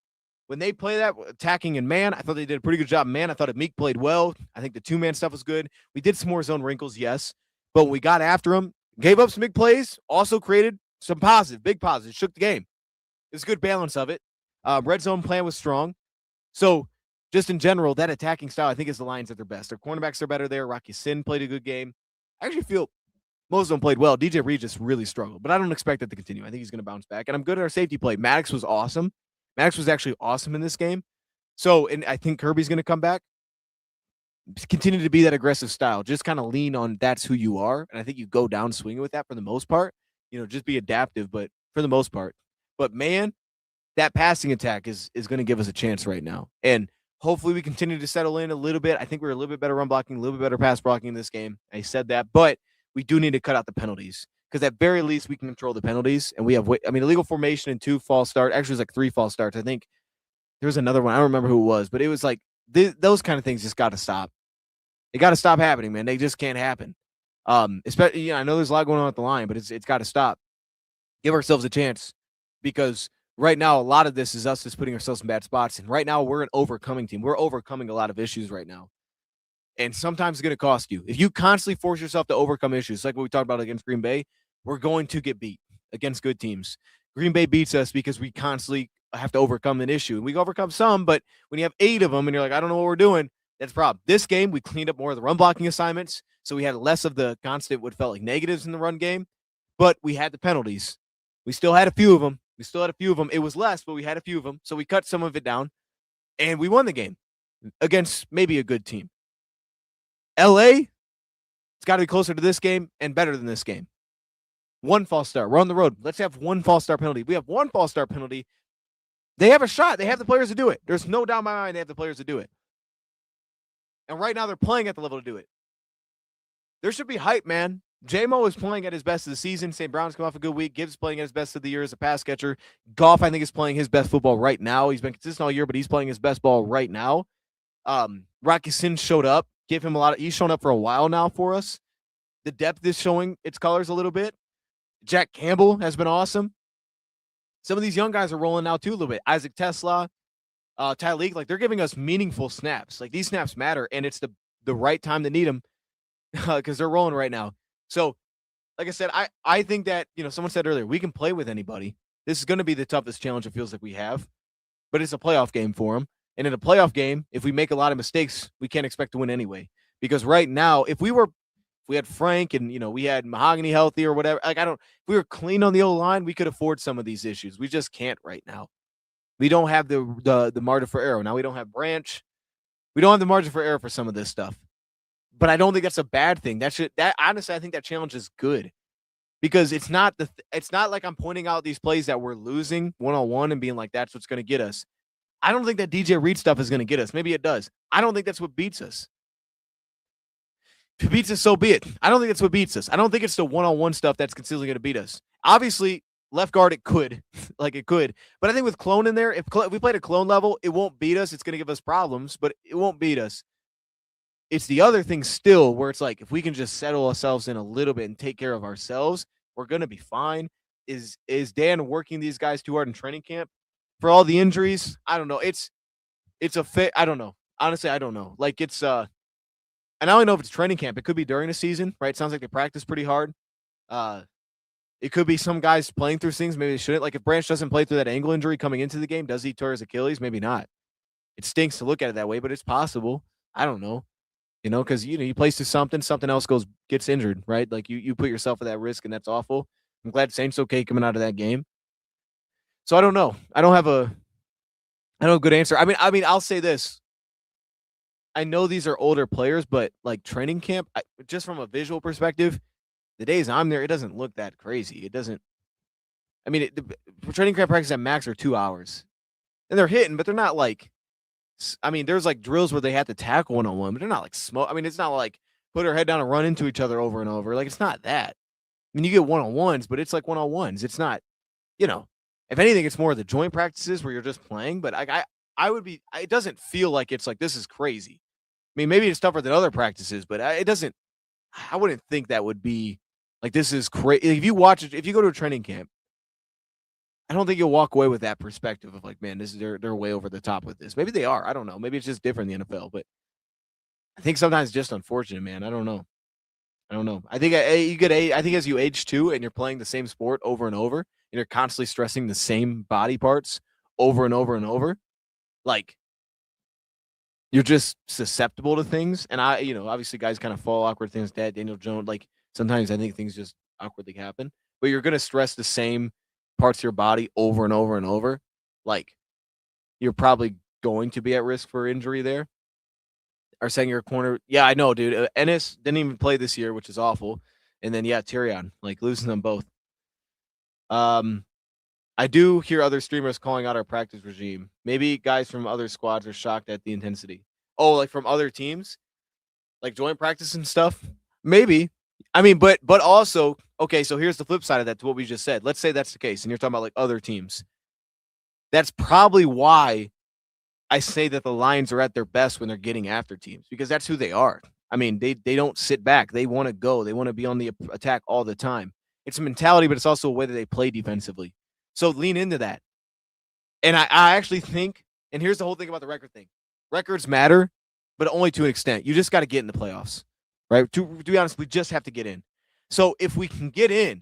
when they play that attacking in man, I thought they did a pretty good job. Man, I thought Meek played well. I think the two-man stuff was good. We did some more zone wrinkles, yes. But when we got after them, gave up some big plays, also created some big positives, shook the game. It was a good balance of it. Red zone plan was strong. So, just in general, that attacking style, I think, is the Lions at their best. Their cornerbacks are better there. Rocky Sin played a good game. I actually feel most of them played well. DJ Reed just really struggled, but I don't expect that to continue. I think he's going to bounce back. And I'm good at our safety play. Maddox was awesome. Maddox was actually awesome in this game. So, and I think Kirby's going to come back. continue to be that aggressive style. Just kind of lean on that's who you are. And I think you go down swinging with that for the most part. Just be adaptive, but for the most part. But man, that passing attack is going to give us a chance right now. And hopefully we continue to settle in a little bit. I think we're a little bit better run blocking, a little bit better pass blocking in this game. I said that, but we do need to cut out the penalties because at very least we can control the penalties. And we have, illegal formation and 2 false start. Actually, it was like 3 false starts. I think there was another one. I don't remember who it was, but it was like those kind of things just got to stop. They got to stop happening, man. They just can't happen. Especially, I know there's a lot going on at the line, but it's got to stop. Give ourselves a chance because right now a lot of this is us just putting ourselves in bad spots. And right now we're an overcoming team. We're overcoming a lot of issues right now. And sometimes it's going to cost you. If you constantly force yourself to overcome issues, like what we talked about against Green Bay, we're going to get beat against good teams. Green Bay beats us because we constantly have to overcome an issue. And we overcome some, but when you have 8 of them and you're like, I don't know what we're doing, that's a problem. This game, we cleaned up more of the run blocking assignments. So we had less of the constant, what felt like negatives in the run game, but we had the penalties. We still had a few of them. It was less, but we had a few of them. So we cut some of it down and we won the game against maybe a good team. LA, it's got to be closer to this game and better than this game. 1 false start. We're on the road. Let's have 1 false start penalty. We have 1 false start penalty. They have a shot. They have the players to do it. There's no doubt in my mind they have the players to do it. And right now they're playing at the level to do it. There should be hype, man. J-Mo is playing at his best of the season. St. Brown's come off a good week. Gibbs playing at his best of the year as a pass catcher. Goff, I think, is playing his best football right now. He's been consistent all year, but he's playing his best ball right now. Rocky Sin showed up. Give him he's shown up for a while now for us. The depth is showing its colors a little bit. Jack Campbell has been awesome. Some of these young guys are rolling out too a little bit. Isaac Tesla, Tyleek, like they're giving us meaningful snaps. Like these snaps matter, and it's the right time to need them because they're rolling right now. So, like I said, I think that, someone said earlier, we can play with anybody. This is going to be the toughest challenge it feels like we have, but it's a playoff game for them. And in a playoff game, if we make a lot of mistakes, we can't expect to win anyway. Because right now, if we had Frank and, we had Mahogany healthy or whatever, if we were clean on the O-line, we could afford some of these issues. We just can't right now. We don't have the margin for error. Now we don't have Branch. We don't have the margin for error for some of this stuff. But I don't think that's a bad thing. Honestly, I think that challenge is good because it's not like I'm pointing out these plays that we're losing one-on-one and being like, that's what's going to get us. I don't think that DJ Reed stuff is going to get us. Maybe it does. I don't think that's what beats us. If it beats us, so be it. I don't think that's what beats us. I don't think it's the one-on-one stuff that's consistently going to beat us. Obviously, left guard, it could. It could. But I think with Clone in there, if we played a Clone level, it won't beat us. It's going to give us problems, but it won't beat us. It's the other thing still where it's like, if we can just settle ourselves in a little bit and take care of ourselves, we're going to be fine. Is Dan working these guys too hard in training camp for all the injuries? I don't know. It's a fit. I don't know. Honestly, I don't know. And I only know if it's training camp. It could be during the season, right? Sounds like they practice pretty hard. It could be some guys playing through things. Maybe they shouldn't. Like if Branch doesn't play through that ankle injury coming into the game, does he tear his Achilles? Maybe not. It stinks to look at it that way, but it's possible. I don't know. Because he plays through something else gets injured, right? Like you put yourself at that risk, and that's awful. I'm glad Saints okay coming out of that game. So I don't know. I don't have a good answer. I mean, I'll say this. I know these are older players, but like training camp, just from a visual perspective, the days I'm there, it doesn't look that crazy. It doesn't. I mean, training camp practice at max are 2 hours, and they're hitting, but they're not like. I mean, there's like drills where they have to tackle one-on-one, but they're not like smoke. I mean, it's not like put our head down and run into each other over and over. Like, it's not that. I mean, you get one-on-ones, but it's like one-on-ones. It's not, if anything, it's more of the joint practices where you're just playing. But I would be, it doesn't feel like it's like, this is crazy. I mean, maybe it's tougher than other practices, but it doesn't, I wouldn't think that would be like, this is crazy. If you watch it, if you go to a training camp, I don't think you'll walk away with that perspective of like, man, they're way over the top with this. Maybe they are. I don't know. Maybe it's just different in the NFL, but I think sometimes it's just unfortunate, man. I don't know. I think I think as you age too, and you're playing the same sport over and over, and you're constantly stressing the same body parts over and over and over, like you're just susceptible to things. And obviously guys kind of fall awkward things. Daniel Jones, like sometimes I think things just awkwardly happen, but you're going to stress the same parts of your body over and over and over, like you're probably going to be at risk for injury there. Our second year corner. Yeah, I know, dude. Ennis didn't even play this year, which is awful. And then Tyrion, like losing them both. Um, I do hear other streamers calling out our practice regime. Maybe guys from other squads are shocked at the intensity. Oh, like from other teams, like joint practice and stuff. Maybe. I mean, but also, okay. So here's the flip side of that to what we just said. Let's say that's the case, and you're talking about like other teams. That's probably why I say that the Lions are at their best when they're getting after teams because that's who they are. I mean, they don't sit back. They want to go. They want to be on the attack all the time. It's a mentality, but it's also a way that they play defensively. So lean into that. And I actually think, and here's the whole thing about the record thing. Records matter, but only to an extent. You just got to get in the playoffs, right? To be honest, we just have to get in. So if we can get in,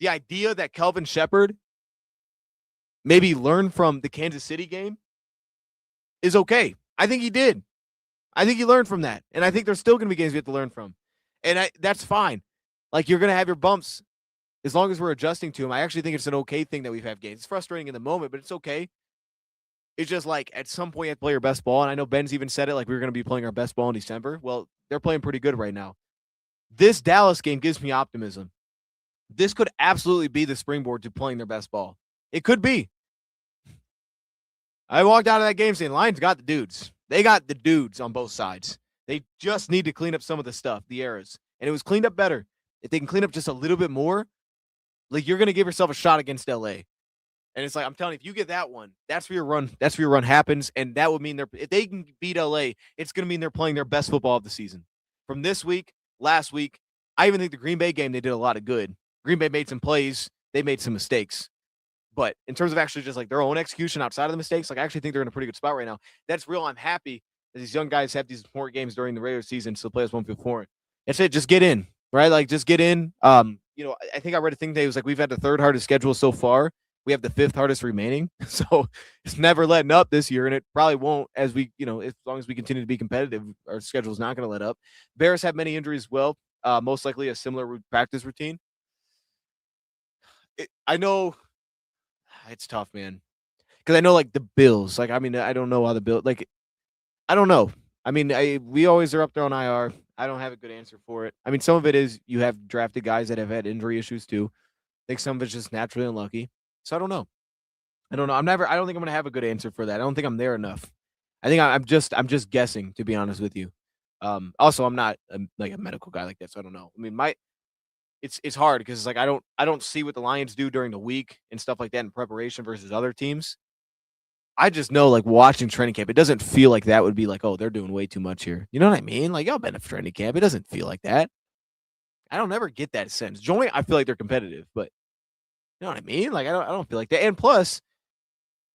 the idea that Kelvin Shepard maybe learned from the Kansas City game is okay. I think he did. I think he learned from that. And I think there's still going to be games we have to learn from. And that's fine. Like, you're going to have your bumps as long as we're adjusting to them. I actually think it's an okay thing that we've had games. It's frustrating in the moment, but it's okay. It's just like at some point you have to play your best ball. And I know Ben's even said it, like we were going to be playing our best ball in December. Well, they're playing pretty good right now. This Dallas game gives me optimism. This could absolutely be the springboard to playing their best ball. It could be. I walked out of that game saying Lions got the dudes. They got the dudes on both sides. They just need to clean up some of the stuff, the errors. And it was cleaned up better. If they can clean up just a little bit more, like you're going to give yourself a shot against LA. And it's like, I'm telling you, if you get that one, that's where your run happens. And that would mean if they can beat LA, it's going to mean they're playing their best football of the season. From this week, last week, I even think the Green Bay game, they did a lot of good. Green Bay made some plays. They made some mistakes. But in terms of actually just like their own execution outside of the mistakes, like I actually think they're in a pretty good spot right now. That's real. I'm happy that these young guys have these important games during the regular season so the players won't feel foreign. That's it. Just get in, right? Like just get in. I think I read a thing today. It was like we've had the third hardest schedule so far. We have the fifth hardest remaining. So it's never letting up this year, and it probably won't as we, as long as we continue to be competitive, our schedule is not going to let up. Bears have many injuries as well. Most likely a similar practice routine. I know it's tough, man. Because I know, like, the Bills. Like, I mean, I don't know how the Bills. Like, I don't know. I mean, we always are up there on IR. I don't have a good answer for it. I mean, some of it is you have drafted guys that have had injury issues too. I think some of it's just naturally unlucky. So I don't know. I don't know. I don't think I'm gonna have a good answer for that. I don't think I'm there enough. I think I'm just guessing, to be honest with you. Also, I'm not like a medical guy like that, so I don't know. I mean, it's hard because it's like I don't see what the Lions do during the week and stuff like that in preparation versus other teams. I just know, like, watching training camp, it doesn't feel like that would be like, oh, they're doing way too much here. You know what I mean? Like, y'all been at training camp. It doesn't feel like that. I don't ever get that sense. Joint, I feel like they're competitive, but you know what I mean? Like, I don't feel like that. And plus,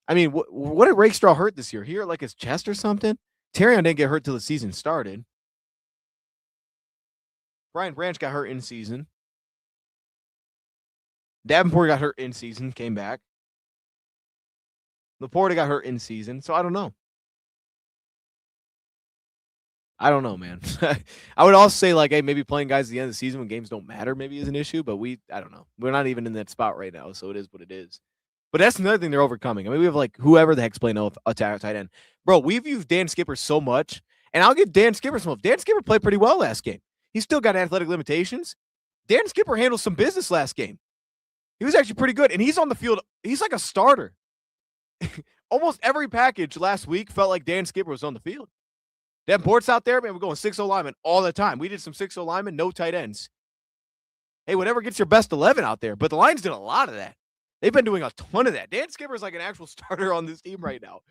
I mean, what did Rakestraw hurt this year? Here, like his chest or something? Terrion didn't get hurt till the season started. Brian Branch got hurt in season. Davenport got hurt in season, came back. Laporta got hurt in season, so I don't know. I don't know, man. I would also say, like, hey, maybe playing guys at the end of the season when games don't matter maybe is an issue, but I don't know. We're not even in that spot right now, so it is what it is. But that's another thing they're overcoming. I mean, we have, like, whoever the heck's playing a tight end. Bro, we've used Dan Skipper so much, and I'll give Dan Skipper some love. Dan Skipper played pretty well last game. He's still got athletic limitations. Dan Skipper handled some business last game. He was actually pretty good, and he's on the field. He's like a starter. Almost every package last week felt like Dan Skipper was on the field. Davenport's out there, man. We're going 6-0 linemen all the time. We did some 6-0 linemen, no tight ends. Hey, whatever gets your best 11 out there. But the Lions did a lot of that. They've been doing a ton of that. Dan Skipper's like an actual starter on this team right now.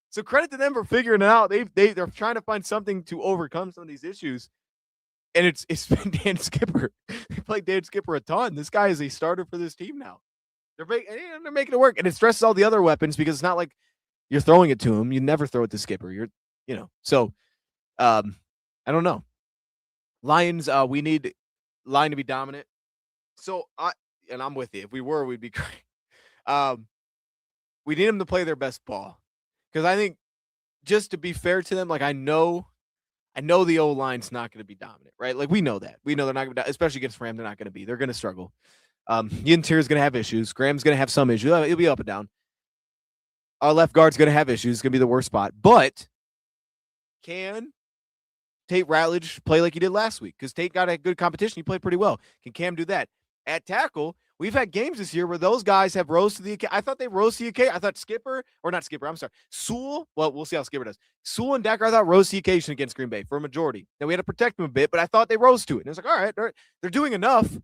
So credit to them for figuring it out. They're trying to find something to overcome some of these issues. And it's been Dan Skipper. They played Dan Skipper a ton. This guy is a starter for this team now. They're making it work. And it stresses all the other weapons because it's not like you're throwing it to him. You never throw it to Skipper. So I don't know. Lions, we need line to be dominant. So I'm with you. If we were, we'd be great. We need them to play their best ball. Because I think, just to be fair to them, like I know the O-line's not going to be dominant, right? Like we know that. We know they're not going to, especially against Ram, they're not going to be. They're going to struggle. The interior's going to have issues. Graham's going to have some issues. It'll be up and down. Our left guard's going to have issues. It's going to be the worst spot. But can Tate Ratledge play like he did last week? Because Tate got a good competition. He played pretty well. Can Cam do that? At tackle, we've had games this year where those guys have rose to the occasion. I thought they rose to the occasion. I thought Sewell. Well, we'll see how Skipper does. Sewell and Decker, I thought, rose to the occasion against Green Bay for a majority. Then we had to protect them a bit, but I thought they rose to it. And it was like, all right, they're doing enough.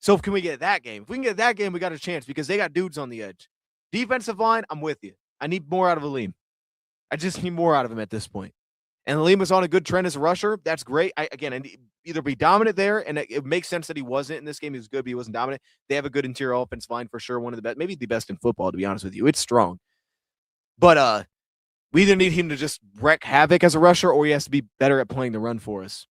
So can we get that game? If we can get that game, we got a chance because they got dudes on the edge. Defensive line, I'm with you. I need more out of Aleem. I just need more out of him at this point. And Aleem was on a good trend as a rusher. That's great. I either be dominant there, and it makes sense that he wasn't in this game. He was good, but he wasn't dominant. They have a good interior offensive line for sure. One of the best, maybe the best in football, to be honest with you. It's strong. But we either need him to just wreak havoc as a rusher, or he has to be better at playing the run for us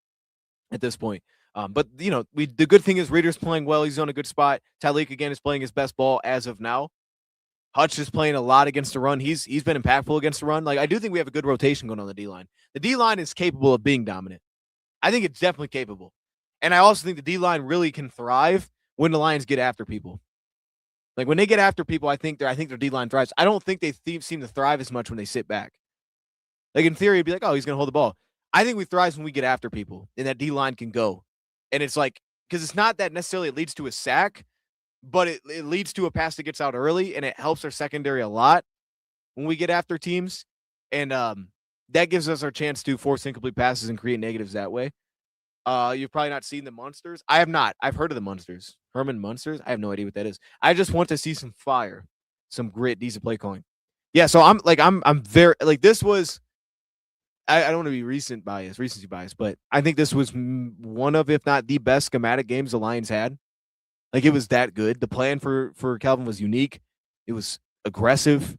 at this point. But the good thing is Reader's playing well. He's on a good spot. Tyleek again is playing his best ball as of now. Hutch is playing a lot against the run. He's been impactful against the run. Like, I do think we have a good rotation going on the D-line. The D-line is capable of being dominant. I think it's definitely capable. And I also think the D-line really can thrive when the Lions get after people. Like, when they get after people, I think their D-line thrives. I don't think they seem to thrive as much when they sit back. Like, in theory, it'd be like, oh, he's going to hold the ball. I think we thrive when we get after people, and that D-line can go. And it's like, because it's not that necessarily it leads to a sack, but it leads to a pass that gets out early, and it helps our secondary a lot when we get after teams. And that gives us our chance to force incomplete passes and create negatives that way. You've probably not seen the Munsters. I have not. I've heard of the Munsters. Herman Munsters? I have no idea what that is. I just want to see some fire, some grit, decent play calling. Yeah, so I'm very, like, this was, I don't want to be recency bias, but I think this was one of, if not the best schematic games the Lions had. Like, it was that good. The plan for Calvin was unique. It was aggressive.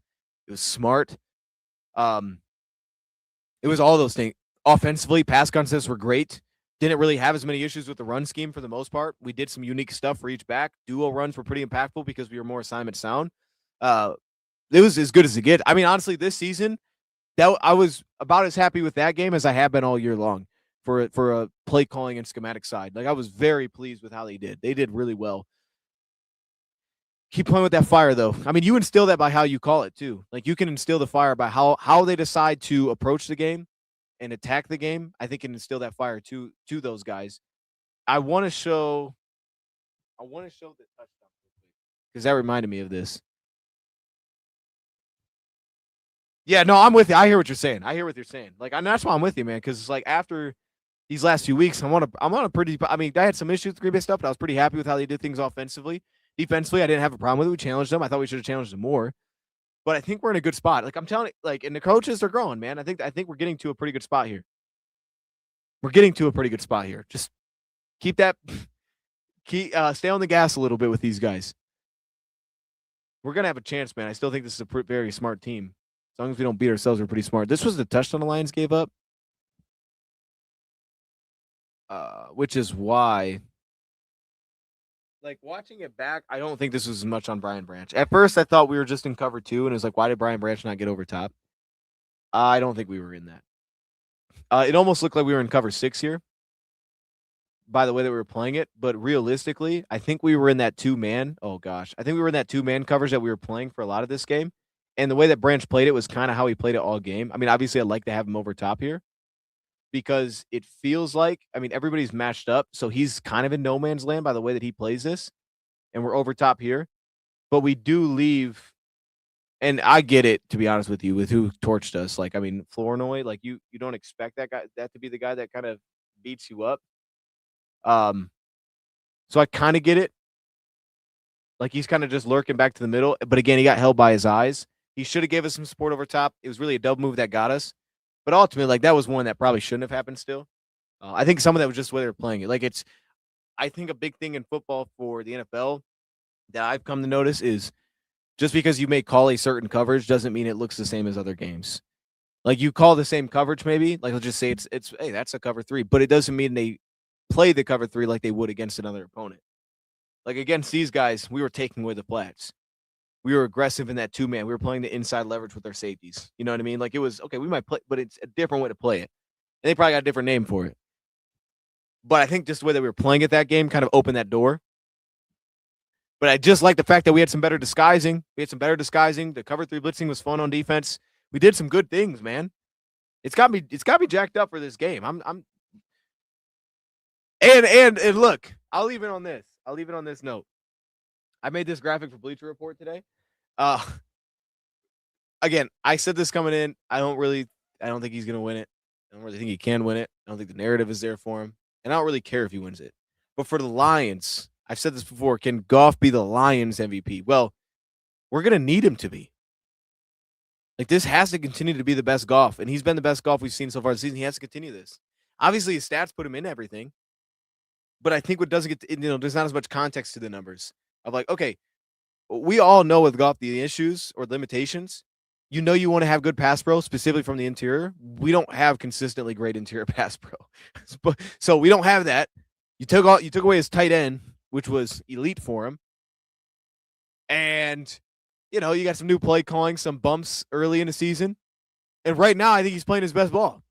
It was smart. It was all those things. Offensively, pass concepts were great. Didn't really have as many issues with the run scheme for the most part. We did some unique stuff for each back. Duo runs were pretty impactful because we were more assignment sound. It was as good as it gets. I mean, honestly, this season, I was about as happy with that game as I have been all year long for a play calling and schematic side. Like, I was very pleased with how they did. They did really well. Keep playing with that fire, though. I mean, you instill that by how you call it, too. Like, you can instill the fire by how they decide to approach the game and attack the game. I think can instill that fire to those guys. I want to show the touchdown because that reminded me of this. Yeah, no, I'm with you. I hear what you're saying. Like, that's why I'm with you, man. Because it's like after these last few weeks, I'm on a pretty. I mean, I had some issues with Green Bay stuff, but I was pretty happy with how they did things offensively. Defensively, I didn't have a problem with it. We challenged them. I thought we should have challenged them more. But I think we're in a good spot. Like, I'm telling you, like, and the coaches are growing, man. I think we're getting to a pretty good spot here. Just stay on the gas a little bit with these guys. We're gonna have a chance, man. I still think this is a very smart team. As long as we don't beat ourselves, we're pretty smart. This was the touchdown the Lions gave up, which is why, like, watching it back, I don't think this was as much on Brian Branch. At first, I thought we were just in cover 2, and it was like, why did Brian Branch not get over top? I don't think we were in that. It almost looked like we were in cover 6 here by the way that we were playing it, but realistically, I think we were in that 2-man. Oh, gosh. I think we were in that 2-man coverage that we were playing for a lot of this game. And the way that Branch played it was kind of how he played it all game. I mean, obviously, I'd like to have him over top here because it feels like, I mean, everybody's matched up. So he's kind of in no man's land by the way that he plays this. And we're over top here. But we do leave, and I get it, to be honest with you, with who torched us. Like, I mean, Flournoy, like, you don't expect that to be the guy that kind of beats you up. So I kind of get it. Like, he's kind of just lurking back to the middle. But again, he got held by his eyes. He should have gave us some support over top. It was really a double move that got us. But ultimately, like, that was one that probably shouldn't have happened still. I think some of that was just the way they were playing it. Like, I think a big thing in football for the NFL that I've come to notice is just because you may call a certain coverage doesn't mean it looks the same as other games. Like, you call the same coverage maybe. Like, let's just say it's hey, that's a cover 3. But it doesn't mean they play the cover 3 like they would against another opponent. Like, against these guys, we were taking away the flats. We were aggressive in that 2-man. We were playing the inside leverage with our safeties. You know what I mean? Like, it was, okay, we might play, but it's a different way to play it. And they probably got a different name for it. But I think just the way that we were playing it that game kind of opened that door. But I just like the fact that we had some better disguising. The cover 3 blitzing was fun on defense. We did some good things, man. It's got me jacked up for this game. And look, I'll leave it on this. I'll leave it on this note. I made this graphic for Bleacher Report today. Uh Again, I said this coming in. I don't think he's gonna win it. I don't really think he can win it. I don't think the narrative is there for him. And I don't really care if he wins it. But for the Lions, I've said this before, can Goff be the Lions MVP? Well, we're gonna need him to be. Like, this has to continue to be the best Goff, and he's been the best Goff we've seen so far this season. He has to continue this. Obviously, his stats put him in everything, but I think what doesn't get there's not as much context to the numbers of like, okay, we all know with Goff the issues or limitations. You know you want to have good pass pro, specifically from the interior. We don't have consistently great interior pass pro, so we don't have that. You took away his tight end, which was elite for him, and you got some new play calling, some bumps early in the season. And right now, I think he's playing his best ball.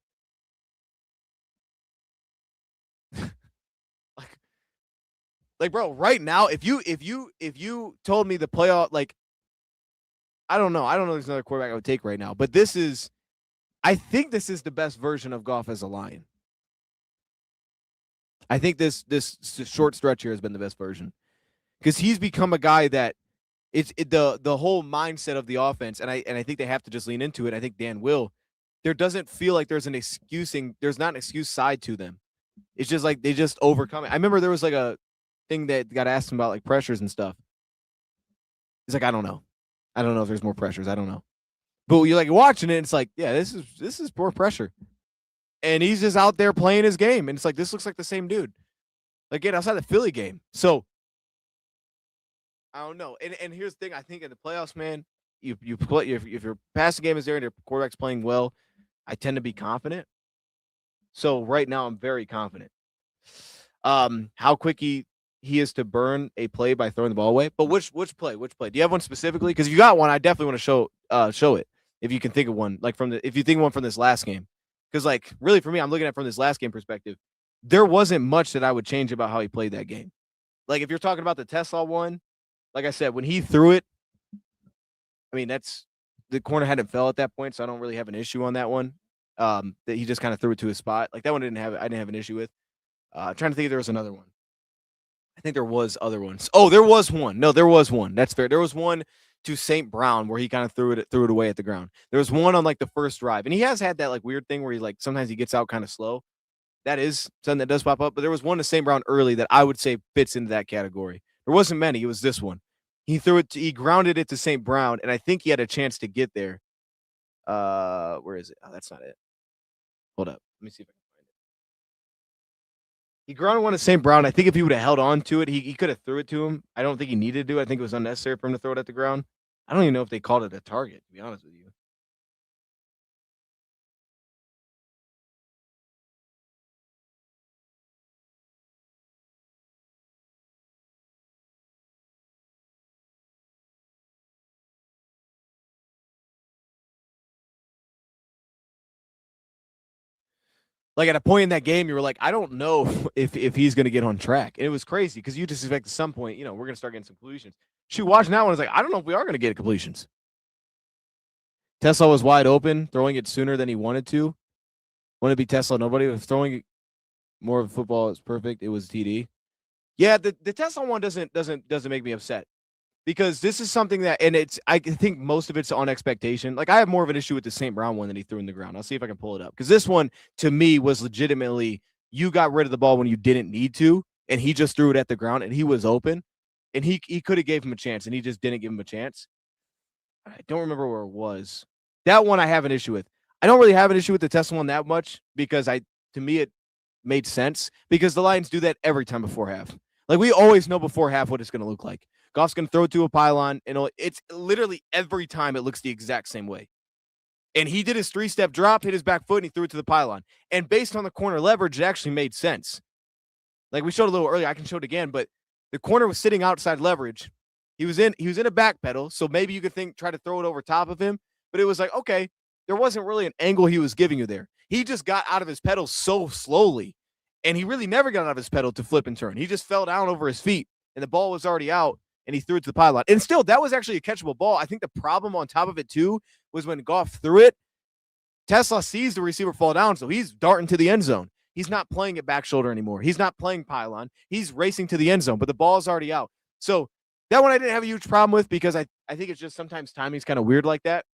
like, bro, right now, if you told me the playoff, like, I don't know. There's another quarterback I would take right now. But I think this is the best version of Goff as a Lion. I think this short stretch here has been the best version. Because he's become a guy that the whole mindset of the offense, and I think they have to just lean into it. I think Dan will. There doesn't feel like there's not an excuse side to them. It's just like they just overcome it. I remember there was like a thing that got asked him about like pressures and stuff. He's like, I don't know if there's more pressures. I don't know. But you're like watching it, and it's like, yeah, this is more pressure. And he's just out there playing his game. And it's like, this looks like the same dude. Like, again, outside the Philly game. So I don't know. And here's the thing. I think in the playoffs, man, you play if your passing game is there and your quarterback's playing well, I tend to be confident. So right now I'm very confident. How quick he is to burn a play by throwing the ball away. But which play? Do you have one specifically? Because if you got one, I definitely want to show it. If you can think of one, like if you think of one from this last game. Because like really for me, I'm looking at it from this last game perspective. There wasn't much that I would change about how he played that game. Like if you're talking about the Tesla one, like I said, when he threw it, I mean, the corner hadn't fell at that point, so I don't really have an issue on that one. That he just kind of threw it to his spot. Like that one I didn't have an issue with. I'm trying to think if there was another one. I think there was other ones. Oh, there was one. No, there was one. That's fair. There was one to St. Brown where he kind of threw it away at the ground. There was one on like the first drive, and he has had that like weird thing where he like sometimes he gets out kind of slow. That is something that does pop up. But there was one to St. Brown early that I would say fits into that category. There wasn't many. It was this one. He he grounded it to St. Brown, and I think he had a chance to get there. Where is it? Oh, that's not it. Hold up. Let me see if I can find it. He grounded one to St. Brown. I think if he would have held on to it, he could have threw it to him. I don't think he needed to do it. I think it was unnecessary for him to throw it at the ground. I don't even know if they called it a target, to be honest with you. Like at a point in that game, you were like, I don't know if he's going to get on track. And it was crazy because you just expect at some point, we're going to start getting some completions. Shoot, watching that one, I was like, I don't know if we are going to get completions. Tesla was wide open, throwing it sooner than he wanted to. Wanted to be Tesla. Nobody was throwing more of football. It's perfect. It was TD. Yeah, the Tesla one doesn't make me upset. Because this is something that, and I think most of it's on expectation. Like I have more of an issue with the St. Brown one that he threw in the ground. I'll see if I can pull it up. Because this one, to me, was legitimately, you got rid of the ball when you didn't need to, and he just threw it at the ground, and he was open, and he could have gave him a chance, and he just didn't give him a chance. I don't remember where it was. That one I have an issue with. I don't really have an issue with the Tesla one that much, because to me, it made sense, because the Lions do that every time before half. Like we always know before half what it's going to look like. Goff's going to throw it to a pylon, and it's literally every time it looks the exact same way. And he did his 3-step drop, hit his back foot, and he threw it to the pylon. And based on the corner leverage, it actually made sense. Like we showed a little earlier, I can show it again, but the corner was sitting outside leverage. He was in a back pedal, so maybe you could try to throw it over top of him. But it was like, okay, there wasn't really an angle he was giving you there. He just got out of his pedal so slowly, and he really never got out of his pedal to flip and turn. He just fell down over his feet, and the ball was already out. And he threw it to the pylon. And still, that was actually a catchable ball. I think the problem on top of it, too, was when Goff threw it, Tesla sees the receiver fall down, so he's darting to the end zone. He's not playing it back shoulder anymore. He's not playing pylon. He's racing to the end zone, but the ball's already out. So that one I didn't have a huge problem with because I think it's just sometimes timing's kind of weird like that.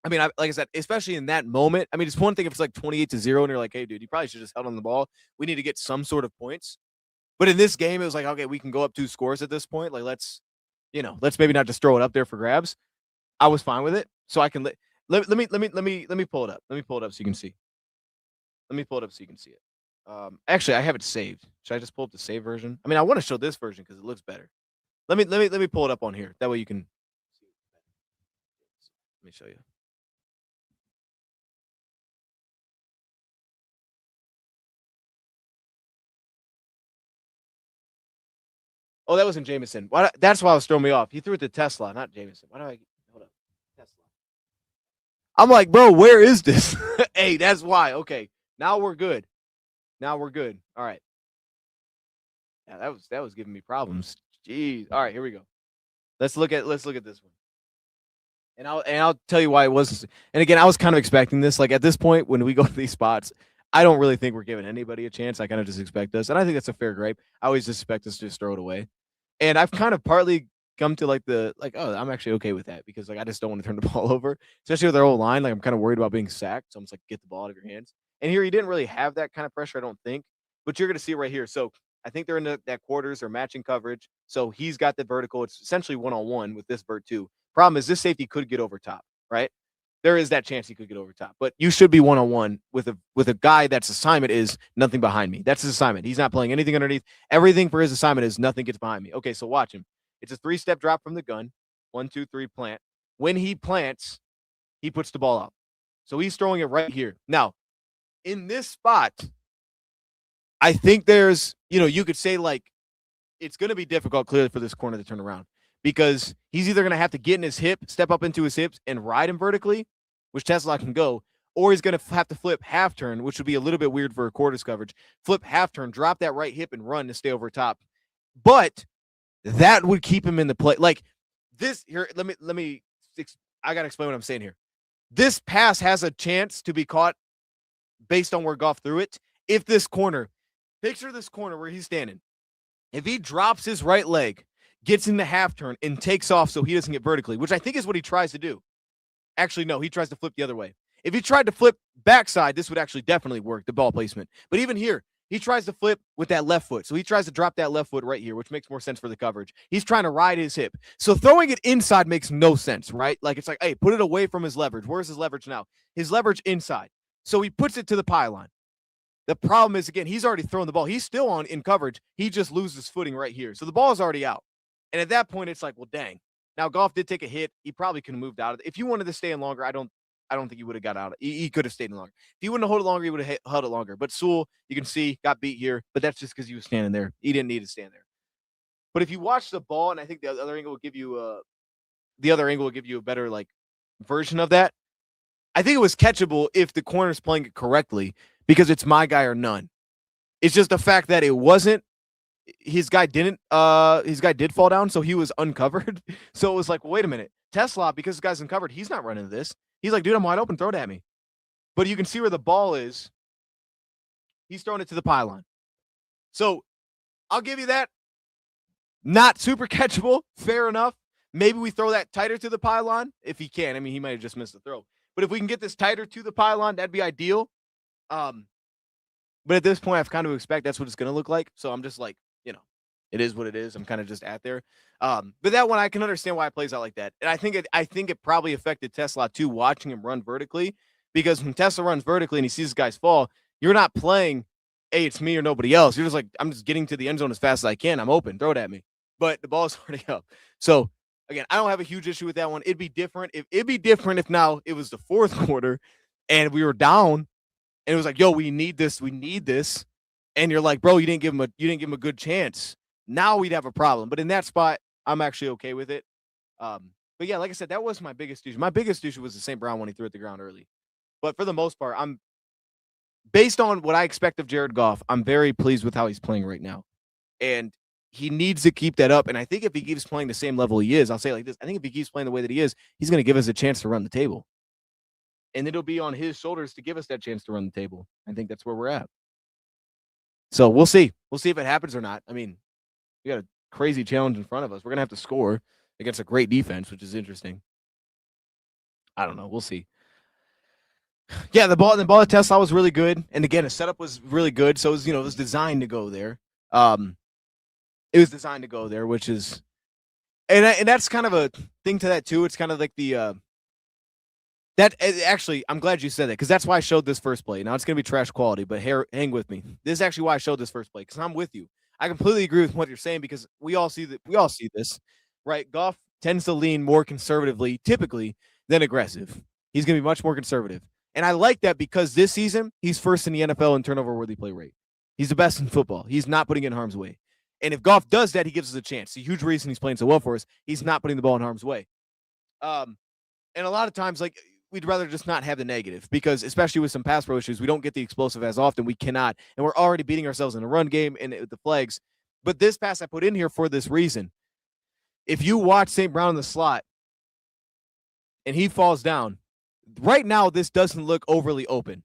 I mean, like I said, especially in that moment. I mean, it's one thing if it's like 28-0 and you're like, hey, dude, you probably should have just held on the ball. We need to get some sort of points. But in this game, it was like, okay, we can go up 2 scores at this point. Like, let's maybe not just throw it up there for grabs. I was fine with it. So I can let me pull it up. Let me pull it up so you can see. Let me pull it up so you can see it. Actually, I have it saved. Should I just pull up the save version? I mean, I want to show this version because it looks better. Let me pull it up on here. That way you can. Let me show you. Oh, that wasn't Jameson. That's why I was throwing me off. He threw it to Tesla, not Jameson. Why do I hold up? Tesla. I'm like, bro, where is this? Hey, that's why. Okay, now we're good. Now we're good. All right. Yeah, that was giving me problems. Jeez. All right, here we go. Let's look at this one. And I'll tell you why it was. And again, I was kind of expecting this. Like at this point, when we go to these spots, I don't really think we're giving anybody a chance. I kind of just expect us, and I think that's a fair gripe. I always just expect us to just throw it away. And I've kind of partly come to oh, I'm actually okay with that because like I just don't want to turn the ball over, especially with our whole line. Like I'm kind of worried about being sacked. So I'm just like, get the ball out of your hands. And here he didn't really have that kind of pressure, I don't think. But you're gonna see it right here. So I think they're in that quarters or matching coverage. So he's got the vertical. It's essentially 1-on-1 with this vert too. Problem is this safety could get over top, right? There is that chance he could get over top, but you should be 1-on-1 with a guy that's assignment is nothing behind me. That's his assignment. He's not playing anything underneath. Everything for his assignment is nothing gets behind me. Okay, so watch him. It's a 3-step drop from the gun. 1, 2, 3, plant. When he plants, he puts the ball out. So he's throwing it right here. Now, in this spot, I think there's, you could say like it's going to be difficult clearly for this corner to turn around because he's either going to have to get in his hip, step up into his hips and ride him vertically, which Tesla can go, or he's going to have to flip half turn, which would be a little bit weird for a quarters coverage. Flip half turn, drop that right hip and run to stay over top. But that would keep him in the play. Like this here, I got to explain what I'm saying here. This pass has a chance to be caught based on where Goff threw it. If this corner, picture this corner where he's standing. If he drops his right leg, gets in the half turn, and takes off so he doesn't get vertically, which I think is what he tries to do. Actually, no, he tries to flip the other way. If he tried to flip backside, this would actually definitely work, the ball placement. But even here, he tries to flip with that left foot. So he tries to drop that left foot right here, which makes more sense for the coverage. He's trying to ride his hip. So throwing it inside makes no sense, right? Like it's like, hey, put it away from his leverage. Where's his leverage now? His leverage inside. So he puts it to the pylon. The problem is, again, he's already thrown the ball. He's still in coverage. He just loses footing right here. So the ball is already out. And at that point, it's like, well, dang. Now, Goff did take a hit. He probably could have moved out of it. If you wanted to stay in longer, I don't think he would have got out. He could have stayed in longer. If he wouldn't have held it longer, he would have held it longer. But Sewell, you can see, got beat here. But that's just because he was standing there. He didn't need to stand there. But if you watch the ball, and I think the other angle will give you a better like version of that. I think it was catchable if the corner's playing it correctly because it's my guy or none. It's just the fact that it wasn't. His guy did fall down, so he was uncovered. So it was like, well, wait a minute. Tesla, because this guy's uncovered, he's not running this. He's like, dude, I'm wide open, throw it at me. But you can see where the ball is. He's throwing it to the pylon. So I'll give you that. Not super catchable. Fair enough. Maybe we throw that tighter to the pylon if he can. I mean, he might have just missed the throw. But if we can get this tighter to the pylon, that'd be ideal. But at this point, I've kind of expect that's what it's going to look like. So I'm just like, it is what it is. I'm kind of just at there. But that one, I can understand why it plays out like that. And I think it probably affected Tesla too, watching him run vertically, because when Tesla runs vertically and he sees guys fall, you're not playing, hey, it's me or nobody else. You're just like, I'm just getting to the end zone as fast as I can. I'm open. Throw it at me. But the ball's already up. So again, I don't have a huge issue with that one. It'd be different if now it was the fourth quarter and we were down and it was like, yo, we need this. And you're like, bro, you didn't give him a good chance. Now we'd have a problem. But in that spot, I'm actually okay with it. But yeah, like I said, that was my biggest issue. My biggest issue was the St. Brown when he threw it the ground early. But for the most part, I'm based on what I expect of Jared Goff, I'm very pleased with how he's playing right now. And he needs to keep that up. And I think if he keeps playing the same level he is, I'll say it like this. I think if he keeps playing the way that he is, he's going to give us a chance to run the table. and it'll be on his shoulders to give us that chance to run the table. I think that's where we're at. So we'll see. We'll see if it happens or not. I mean, we got a crazy challenge in front of us. We're gonna have to score against a great defense, which is interesting. I don't know. We'll see. Yeah, the ball at Tesla was really good, and again, the setup was really good. So it was designed to go there. Um, it was designed to go there, which is, and that's kind of a thing to that too. It's kind of like the that actually, I'm glad you said that because that's why I showed this first play. Now it's gonna be trash quality, but hang with me. This is actually why I showed this first play because I'm with you. I completely agree with what you're saying because we all see that. We all see this, right? Goff tends to lean more conservatively, typically, than aggressive. He's gonna be much more conservative, and I like that because this season he's first in the NFL in turnover-worthy play rate. He's the best in football. He's not putting it in harm's way. And if Goff does that, he gives us a chance. The huge reason he's playing so well for us, he's not putting the ball in harm's way. And a lot of times, like we'd rather just not have the negative because, especially with some pass pro issues, we don't get the explosive as often. We cannot, and we're already beating ourselves in the run game and the flags. But this pass I put in here for this reason. If you watch St. Brown in the slot and he falls down, right now this doesn't look overly open.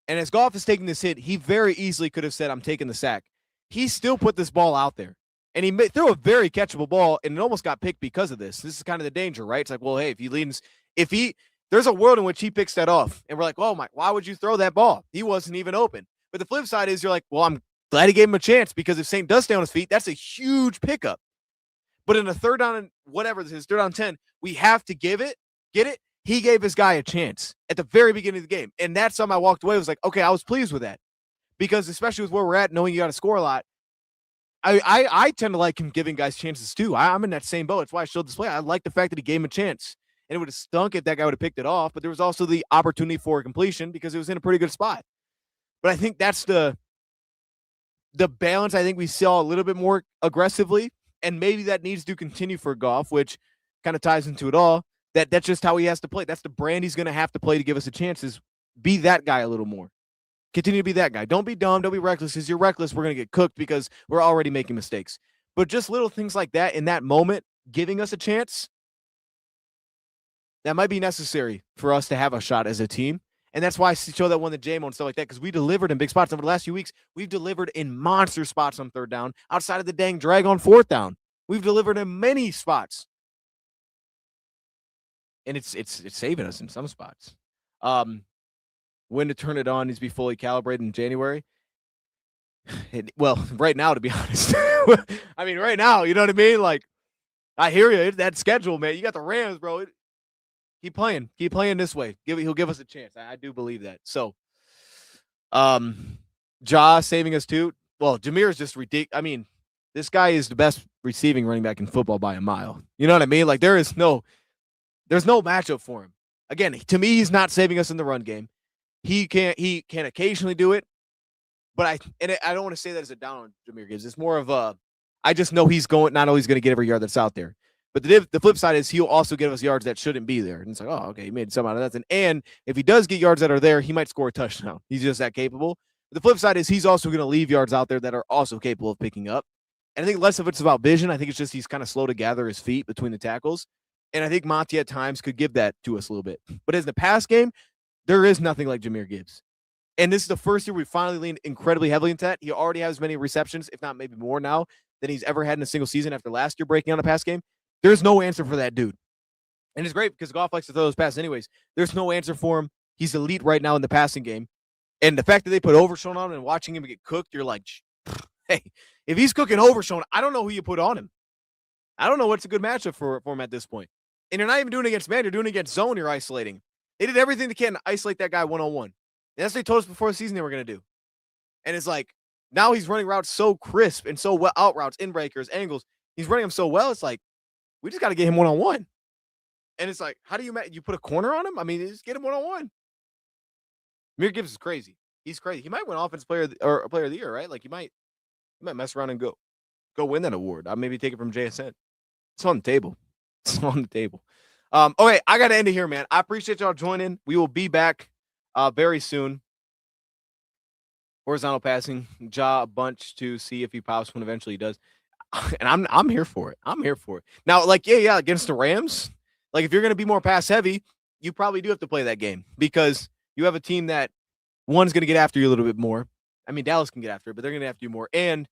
And as Goff is taking this hit, he very easily could have said, "I'm taking the sack." He still put this ball out there. And he threw a very catchable ball, and it almost got picked because of this. This is kind of the danger, right? It's like, well, hey, there's a world in which he picks that off, and we're like, oh my, why would you throw that ball? He wasn't even open. But the flip side is you're like, well, I'm glad he gave him a chance because if Saint does stay on his feet, that's a huge pickup. But in a third down and whatever this is, third down 10, we have to get it. He gave his guy a chance at the very beginning of the game. And that's something I walked away. I was like, okay, I was pleased with that. Because especially with where we're at, knowing you got to score a lot, I tend to like him giving guys chances too. I'm in that same boat. That's why I showed this play. I like the fact that he gave him a chance. And it would have stunk if that guy would have picked it off. But there was also the opportunity for a completion because it was in a pretty good spot. But I think that's the balance I think we saw a little bit more aggressively. And maybe that needs to continue for Goff, which kind of ties into it all. That's just how he has to play. That's the brand he's going to have to play to give us a chance is be that guy a little more. Continue to be that guy. Don't be dumb. Don't be reckless. Because you're reckless, we're going to get cooked because we're already making mistakes. But just little things like that in that moment, giving us a chance, that might be necessary for us to have a shot as a team. And that's why I show that one the J-Mo and stuff like that because we delivered in big spots. Over the last few weeks, we've delivered in monster spots on third down outside of the dang drag on fourth down. We've delivered in many spots. And it's saving us in some spots. When to turn it on needs to be fully calibrated in January. Well, right now, to be honest. I mean, right now, you know what I mean? Like, I hear you. That schedule, man. You got the Rams, bro. Keep playing. Keep playing this way. He'll give us a chance. I do believe that. So, Ja saving us too. Well, Jameer is just ridiculous. I mean, this guy is the best receiving running back in football by a mile. You know what I mean? Like, there's no matchup for him. Again, to me, he's not saving us in the run game. He can occasionally do it, but I don't want to say that as a down on Jameer Gibbs. It's more of I just know he's not always going to get every yard that's out there. But the flip side is he'll also give us yards that shouldn't be there. And it's like, oh, okay, he made some out of nothing. And if he does get yards that are there, he might score a touchdown. He's just that capable. But the flip side is he's also going to leave yards out there that are also capable of picking up. And I think less of it's about vision. I think it's just he's kind of slow to gather his feet between the tackles. And I think Monty at times could give that to us a little bit. But as the pass game, there is nothing like Jameer Gibbs. And this is the first year we finally leaned incredibly heavily into that. He already has as many receptions, if not maybe more now, than he's ever had in a single season after last year breaking on a pass game. There's no answer for that dude. And it's great because Goff likes to throw those passes anyways. There's no answer for him. He's elite right now in the passing game. And the fact that they put Overshown on him and watching him get cooked, you're like, hey, if he's cooking Overshown, I don't know who you put on him. I don't know what's a good matchup for him at this point. And you're not even doing it against man. You're doing it against zone. You're isolating. They did everything they can to isolate that guy one-on-one. And that's what they told us before the season they were going to do. And it's like, now he's running routes so crisp and so well, out routes, in breakers, angles. He's running them so well, it's like, we just got to get him one-on-one. And it's like, how do you put a corner on him? I mean, just get him one-on-one. Jameer Gibbs is crazy. He's crazy. He might win offensive player or player of the year, right? Like he might mess around and go win that award. I'll maybe take it from JSN. It's on the table. It's on the table. Okay, I got to end it here, man. I appreciate y'all joining. We will be back very soon. Horizontal passing, Ja a bunch to see if he pops when eventually he does. And I'm here for it. I'm here for it. Now, like, yeah, against the Rams, like if you're going to be more pass heavy, you probably do have to play that game because you have a team that one's going to get after you a little bit more. I mean, Dallas can get after it, but they're going to after you more. And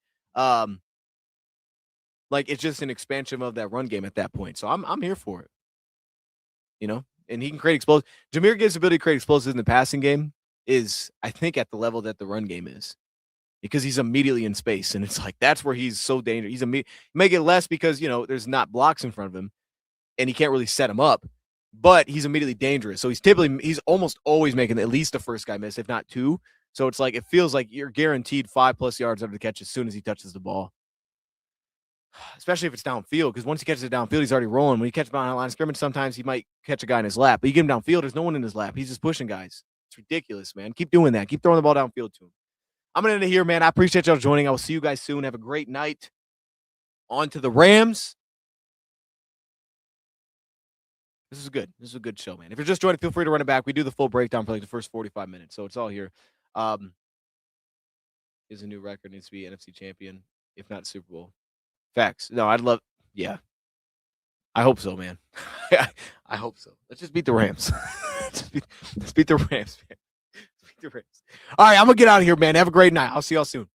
like it's just an expansion of that run game at that point. So I'm here for it. You know, and he can create explosive. Jahmyr Gibbs' ability to create explosives in the passing game is, I think, at the level that the run game is. Because he's immediately in space, and it's like that's where he's so dangerous. He's you may get less because there's not blocks in front of him, and he can't really set him up. But he's immediately dangerous, so he's almost always making at least the first guy miss, if not two. So it's like it feels like you're guaranteed 5+ yards after the catch as soon as he touches the ball, especially if it's downfield. Because once he catches it downfield, he's already rolling. When he catches behind the line of scrimmage, sometimes he might catch a guy in his lap. But you get him downfield, there's no one in his lap. He's just pushing guys. It's ridiculous, man. Keep doing that. Keep throwing the ball downfield to him. I'm going to end it here, man. I appreciate y'all joining. I will see you guys soon. Have a great night. On to the Rams. This is good. This is a good show, man. If you're just joining, feel free to run it back. We do the full breakdown for like the first 45 minutes, so it's all here. Is a new record, needs to be NFC champion, if not Super Bowl. Facts. No, I'd love, yeah. I hope so, man. I hope so. Let's just beat the Rams. Let's beat the Rams, man. All right, I'm going to get out of here, man. Have a great night. I'll see y'all soon.